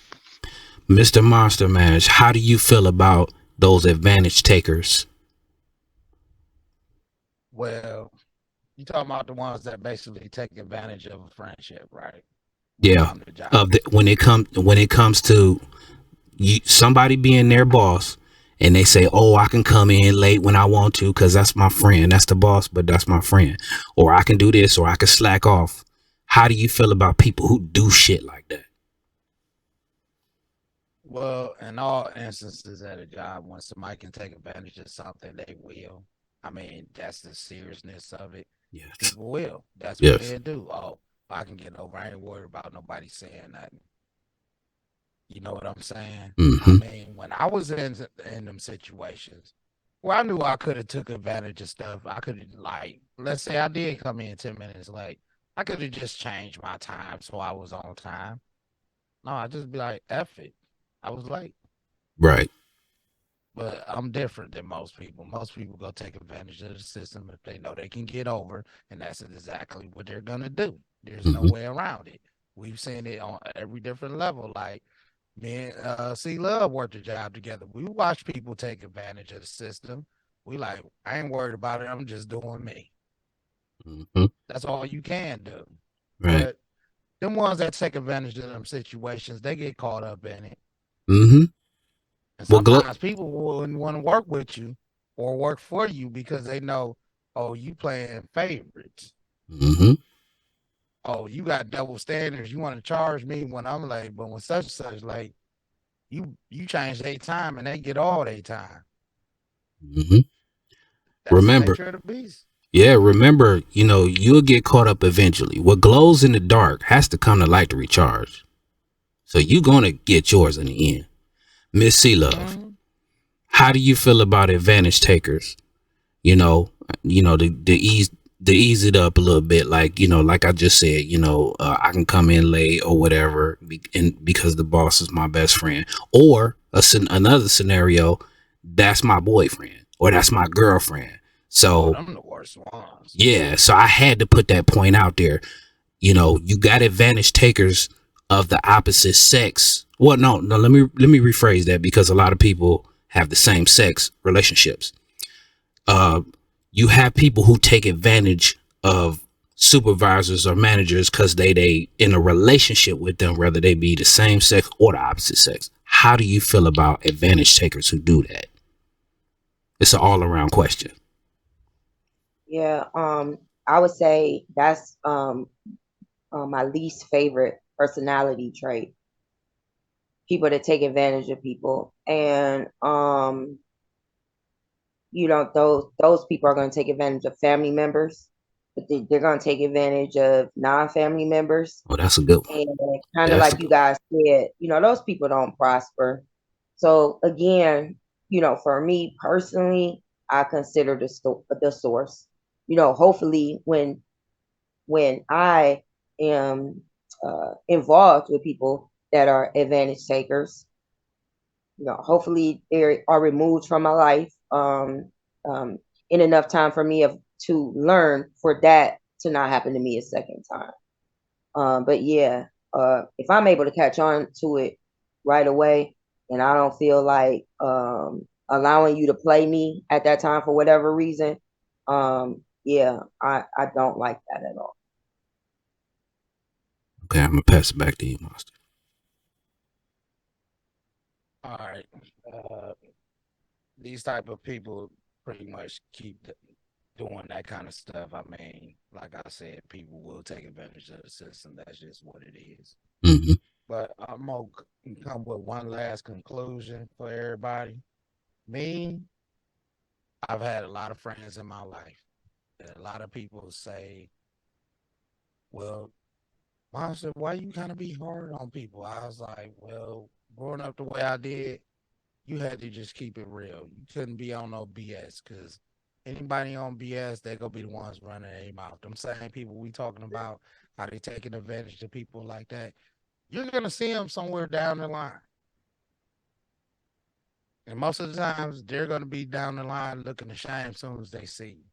Mr. Monster Mash, how do you feel about those advantage takers? Well, you talking about the ones that basically take advantage of a friendship, right? Yeah. On the job. When it comes to somebody being their boss, and they say, "Oh, I can come in late when I want to because that's my friend. That's the boss, but that's my friend." Or I can do this, or I can slack off. How do you feel about people who do shit like that? Well, in all instances at a job, when somebody can take advantage of something, they will. I mean, that's the seriousness of it. Yes. People will. That's Yes. what they do. Oh, I can get over. I ain't worried about nobody saying nothing. You know what I'm saying? I mean, when I was in them situations where I knew I could have took advantage of stuff, I could have, like, let's say I did come in 10 minutes late. I could have just changed my time so I was on time. No, I just be like, F it. I was late. Right. But I'm different than most people. Most people go take advantage of the system if they know they can get over, and that's exactly what they're gonna do. There's no way around it. We've seen it on every different level. Like me and C Love worked a job together. We watch people take advantage of the system. We like, I ain't worried about it. I'm just doing me. That's all you can do. Right. But them ones that take advantage of them situations, they get caught up in it. And sometimes people wouldn't want to work with you or work for you because they know, oh, you playing favorites. Oh, you got double standards. You want to charge me when I'm late, but when such and such late, you change their time and they get all their time. That's Remember, the nature of the beast. Yeah, remember, you'll get caught up eventually. What glows in the dark has to come to light to recharge. So you're going to get yours in the end. Miss C Love, how do you feel about advantage takers? To ease it up a little bit, like I just said, I can come in late or whatever, because the boss is my best friend. Or another scenario, that's my boyfriend or that's my girlfriend. So I'm the worst ones. Yeah, so I had to put that point out there. You got advantage takers of the opposite sex. Well, no, let me rephrase that, because a lot of people have the same sex relationships. You have people who take advantage of supervisors or managers because they in a relationship with them, whether they be the same sex or the opposite sex. How do you feel about advantage takers who do that? It's an all-around question. Yeah, I would say that's my least favorite personality trait. People that take advantage of people, and those people are going to take advantage of family members, but they're going to take advantage of non-family members. Oh, that's a good one. And kind of like you guys said, those people don't prosper. So again, for me personally, I consider the source. Hopefully when I am involved with people that are advantage takers, hopefully they are removed from my life in enough time for me to learn for that to not happen to me a second time. But yeah, if I'm able to catch on to it right away, and I don't feel like allowing you to play me at that time for whatever reason, yeah, I don't like that at all. Okay, I'm gonna pass it back to you, Monster. All right. These type of people pretty much keep doing that kind of stuff. I mean, like I said, people will take advantage of the system. That's just what it is. But I'm gonna come with one last conclusion for everybody. Me, I've had a lot of friends in my life. And a lot of people say, well, Monster, why you kind of be hard on people? I was like, well, growing up the way I did, you had to just keep it real. You couldn't be on no BS, because anybody on BS, they gonna be the ones running their mouth. Them same people we talking about, how they taking advantage of people like that. You're gonna see them somewhere down the line. And most of the times, they're gonna be down the line looking ashamed as soon as they see you,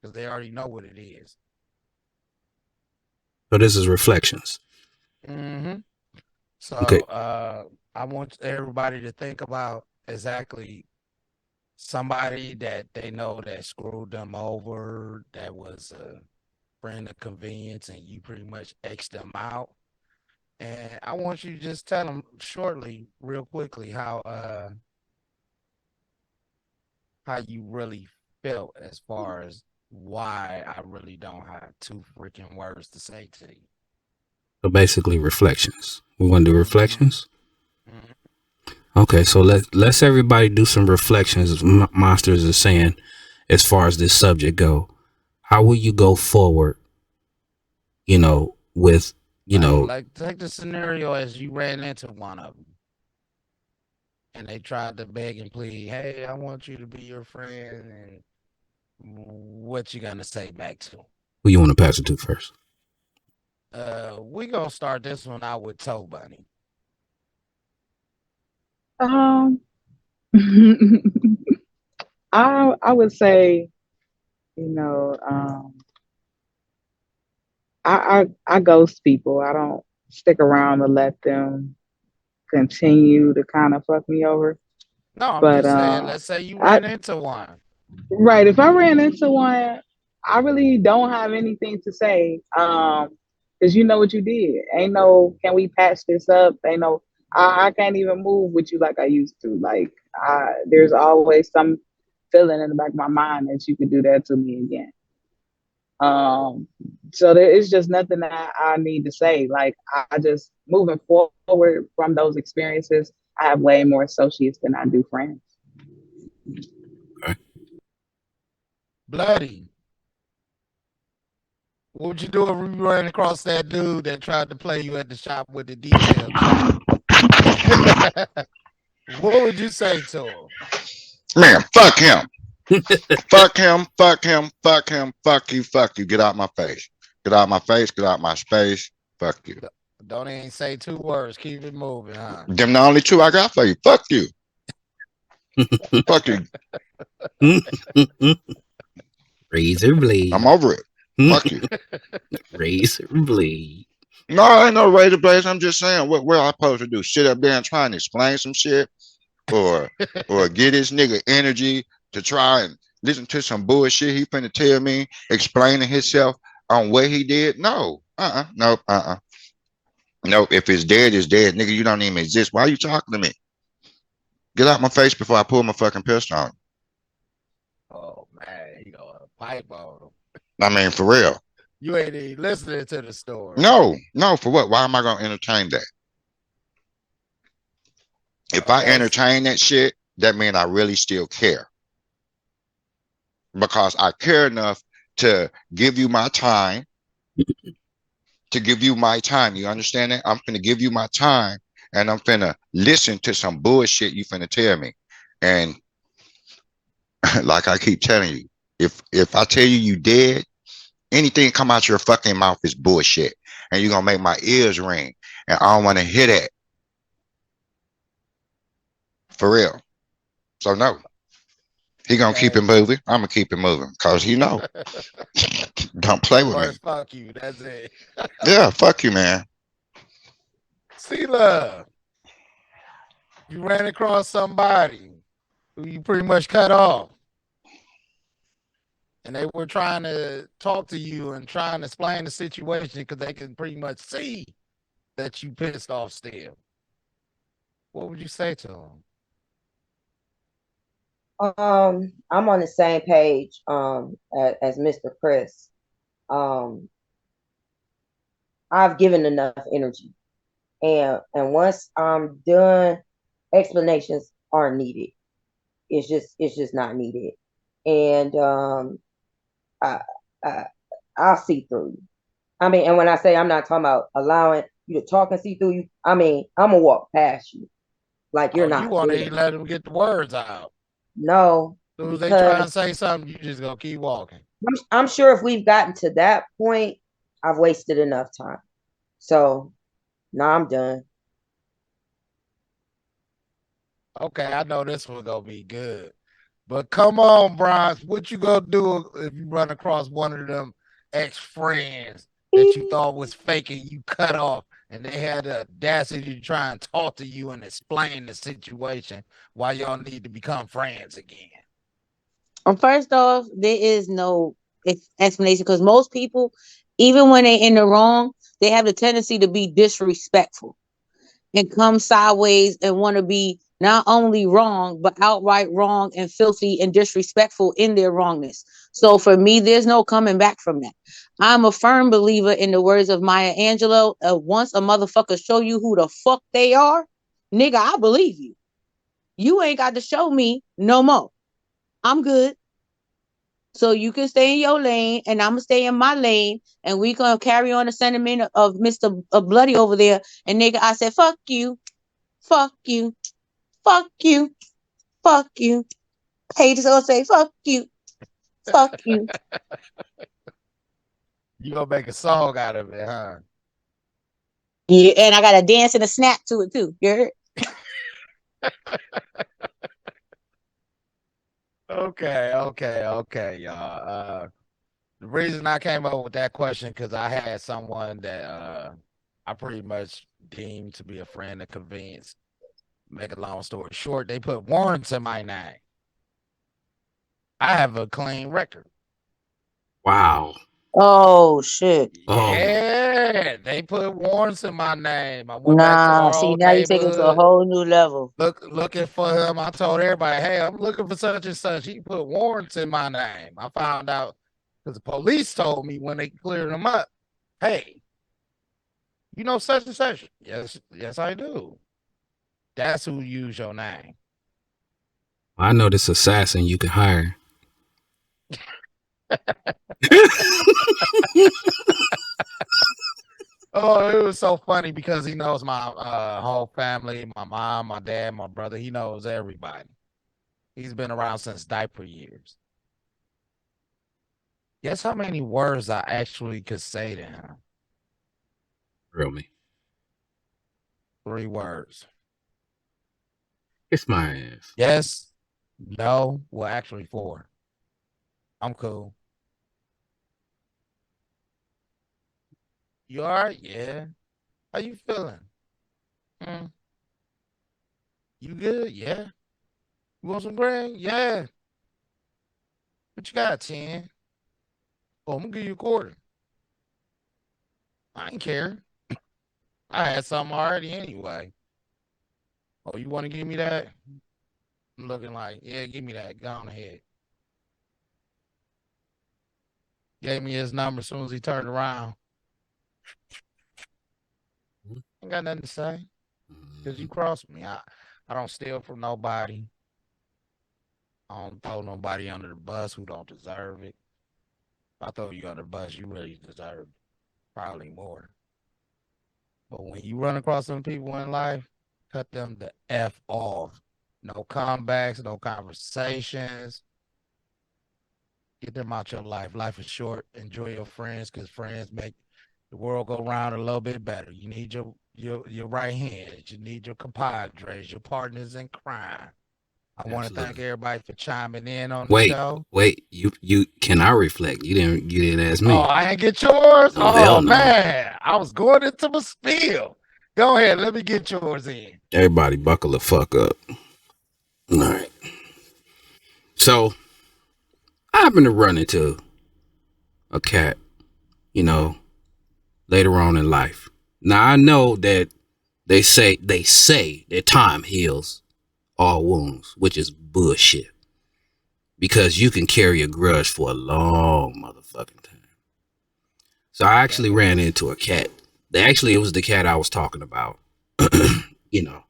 because they already know what it is. So this is reflections. So I want everybody to think about exactly somebody that they know that screwed them over, that was a friend of convenience, and you pretty much X them out. And I want you to just tell them shortly, real quickly, how you really felt as far as why I really don't have two freaking words to say to you. So basically, reflections. We want to do reflections. Mhm. Okay, so let's everybody do some reflections. Monsters is saying, as far as this subject go, how will you go forward? With Like take the scenario as you ran into one of them, and they tried to beg and plead, "Hey, I want you to be your friend," and what you gonna say back to 'em? who you want to pass it to first? We gonna start this one out with Toe Bunny. Um, I would say, you know, I ghost people. I don't stick around to let them continue to kind of fuck me over. No, I'm But just saying, let's say you I ran into one. right, if I ran into one, I really don't have anything to say. Because you know what you did. Ain't no, can we patch this up? Ain't no, I can't even move with you like I used to. Like, there's always some feeling in the back of my mind that you could do that to me again. Um, so there is just nothing that I need to say. Like, I just moving forward from those experiences, I have way more associates than I do friends. Bloody. What would you do if you ran across that dude that tried to play you at the shop with the detail chain? What would you say to him? Man, fuck him. Fuck him, fuck him, fuck him, fuck you, fuck you. Get out my face. Get out my face, get out my space. Fuck you. Don't even say two words. Keep it moving, huh? Them the only two I got for you. Fuck you. Fuck you. Razor blade. I'm over it. Fuck you. Razor blade. No, I ain't no razor blades. I'm just saying, what I supposed to do? Sit up there and try and explain some shit, or get this nigga energy to try and listen to some bullshit he finna tell me, explaining himself on what he did? No, nope, nope. If it's dead, it's dead, nigga. You don't even exist. Why are you talking to me? Get out my face before I pull my fucking pistol on you. Oh man, you gonna pipe on him. I mean, for real. You ain't even listening to the story. No, for what? Why am I gonna entertain that? If I entertain that shit, that means I really still care. Because I care enough to give you my time. To give you my time. You understand that? I'm finna give you my time, and I'm finna listen to some bullshit you finna tell me. And like I keep telling you, if I tell you dead, anything come out your fucking mouth is bullshit. And you're gonna make my ears ring. And I don't wanna hear that. For real. So no. He gonna keep it moving. I'm gonna keep it moving. Cause he know. Don't play with me. Fuck you. That's it. Yeah, fuck you, man. See, love. You ran across somebody who you pretty much cut off. And they were trying to talk to you and trying to explain the situation because they can pretty much see that you pissed off still. What would you say to them? I'm on the same page as Mr. Chris. I've given enough energy, and once I'm done, explanations aren't needed. It's just not needed, and I, I'll see through you. I mean, and when I say I'm not talking about allowing you to talk and see through you, I mean I'm gonna walk past you like you're not. You want to let them get the words out? No. As soon as they try and say something, you just gonna keep walking. I'm sure if we've gotten to that point, I've wasted enough time. So now I'm done. Okay, I know this one's gonna be good. But come on, Bronze, what you gonna do if you run across one of them ex-friends that you thought was faking you cut off and they had the audacity to try and talk to you and explain the situation why y'all need to become friends again? First off, there is no explanation because most people, even when they in the wrong, they have the tendency to be disrespectful and come sideways and want to be not only wrong, but outright wrong and filthy and disrespectful in their wrongness. So for me, there's no coming back from that. I'm a firm believer in the words of Maya Angelou. Once a motherfucker show you who the fuck they are, nigga, I believe you. You ain't got to show me no more. I'm good. So you can stay in your lane and I'm gonna stay in my lane and we gonna carry on the sentiment of Mr. Bloody over there. And nigga, I said, fuck you, fuck you, fuck you, fuck you. Haters gonna say, fuck you, fuck you. You gonna make a song out of it, huh? Yeah, and I got a dance and a snap to it too. You heard? Okay, y'all. The reason I came up with that question because I had someone that I pretty much deemed to be a friend of convenience. Make a long story short, they put warrants in my name. I have a clean record. Wow. Oh shit. Oh. Yeah, they put warrants in my name. I went back to Nah, our see, old now you take it to a neighborhood. whole new level. Looking for him. I told everybody, hey, I'm looking for such and such. He put warrants in my name. I found out because the police told me when they cleared him up, hey, you know such and such. Yes, I do. That's who used your name. I know this assassin you can hire. Oh, it was so funny because he knows my whole family, my mom, my dad, my brother. He knows everybody. He's been around since diaper years. Guess how many words I actually could say to him? Real me. 3 words. Kiss my ass. Yes, no, well, actually 4. I'm cool. You all right? Yeah. How you feeling? You good? Yeah. You want some grain? Yeah. What you got, 10? Oh, I'm gonna give you a quarter. I ain't care. I had something already anyway. Oh, you want to give me that? I'm looking like, yeah, give me that. Go on ahead. Gave me his number as soon as he turned around. Ain't got nothing to say. Because you crossed me. I don't steal from nobody. I don't throw nobody under the bus who don't deserve it. If I throw you under the bus, you really deserve it. Probably more. But when you run across some people in life, cut them the F off. No comebacks, no conversations. Get them out your life. Life is short. Enjoy your friends because friends make the world go round a little bit better. You need your right hand. You need your compadres, your partners in crime. I want to thank everybody for chiming in on the show. Wait, you can I reflect? You didn't ask me. Oh, I ain't get yours? Oh, man. I was going into my spiel. Go ahead, let me get yours in. Everybody buckle the fuck up. All right. So I happen to run into a cat, later on in life. Now I know that they say that time heals all wounds, which is bullshit. Because you can carry a grudge for a long motherfucking time. So I actually ran into a cat. It was the cat I was talking about, in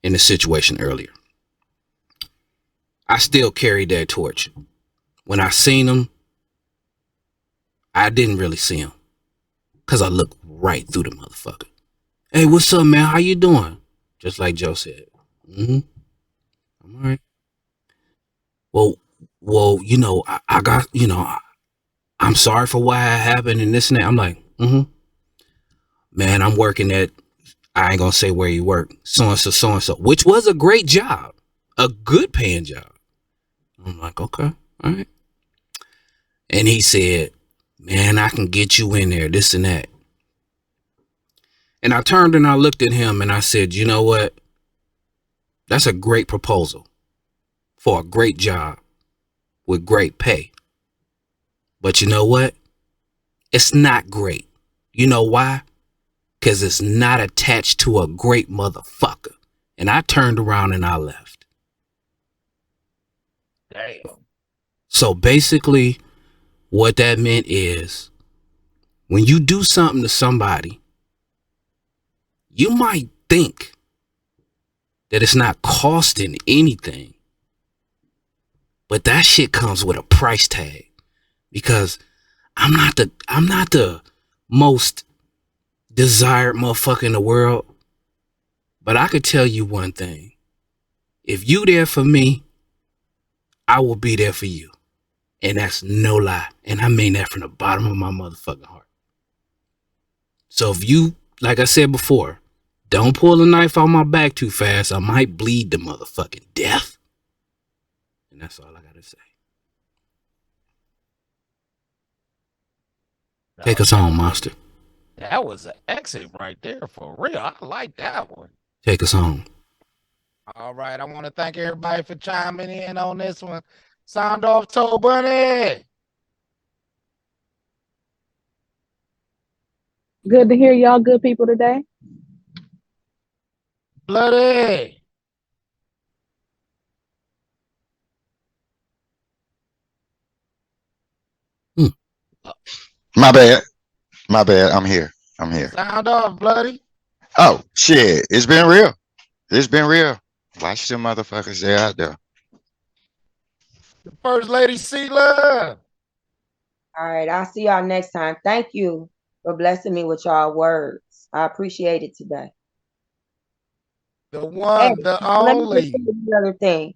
the situation earlier. I still carried that torch. When I seen him, I didn't really see him because I looked right through the motherfucker. Hey, what's up, man? How you doing? Just like Joe said. I'm all right. Well, I got, I'm sorry for what happened and this and that. I'm like, man, I'm working at, I ain't gonna say where you work, so-and-so, which was a great job, a good paying job. I'm like, okay, all right. And he said, man, I can get you in there, this and that. And I turned and I looked at him and I said, you know what? That's a great proposal for a great job with great pay. But you know what? It's not great. You know why? Because it's not attached to a great motherfucker. And I turned around and I left. Damn. So basically, what that meant is when you do something to somebody, you might think that it's not costing anything, but that shit comes with a price tag. Because I'm not the most desired motherfucker in the world, but I could tell you one thing: if you there for me, I will be there for you. And that's no lie. And I mean that from the bottom of my motherfucking heart. So if you, like I said before, don't pull a knife on my back too fast, I might bleed to motherfucking death. And that's all I gotta say. Take us home, Monster. That was an exit right there for real. I like that one. Take us home. All right. I want to thank everybody for chiming in on this one. Sound off, Toe Bunny. Good to hear y'all good people today. Bloody. My bad. My bad. I'm here. I'm here. Sound off, Bloody. Oh, shit. It's been real. It's been real. Watch them motherfuckers. They out there. The First Lady Sheila. All right, I'll see y'all next time. Thank you for blessing me with y'all words. I appreciate it today. The one, the Let me only. just say the other thing.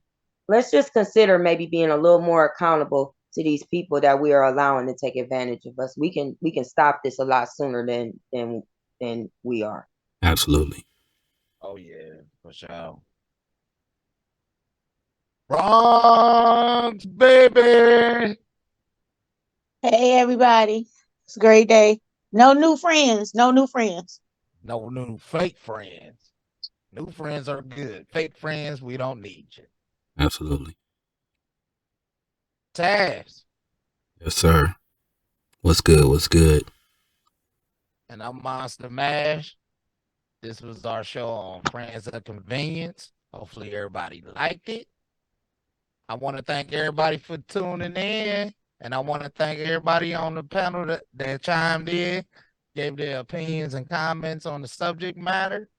Let's just consider maybe being a little more accountable to these people that we are allowing to take advantage of us. We can stop this a lot sooner than we are. Absolutely. Oh yeah, for sure. Bronx, baby. Hey, everybody. It's a great day. No new friends. No new friends. No new fake friends. New friends are good. Fake friends, we don't need you. Absolutely. Taz. Yes, sir. What's good? What's good? And I'm Monster Mash. This was our show on Friends of Convenience. Hopefully everybody liked it. I want to thank everybody for tuning in. And I want to thank everybody on the panel that chimed in, gave their opinions and comments on the subject matter.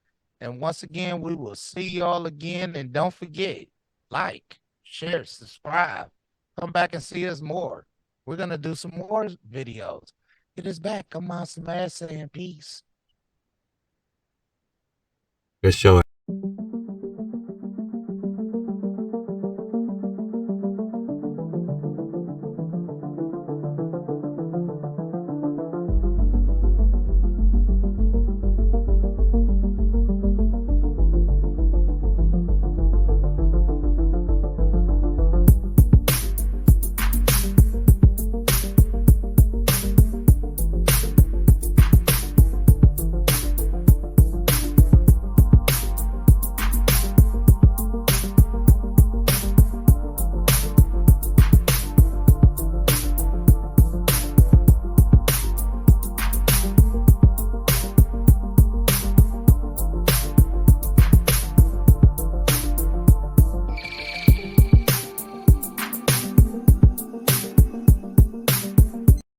And once again, we will see y'all again. And don't forget, like, share, subscribe. Come back and see us more. We're going to do some more videos. It is back. I'm Monster Mash saying peace. Good show.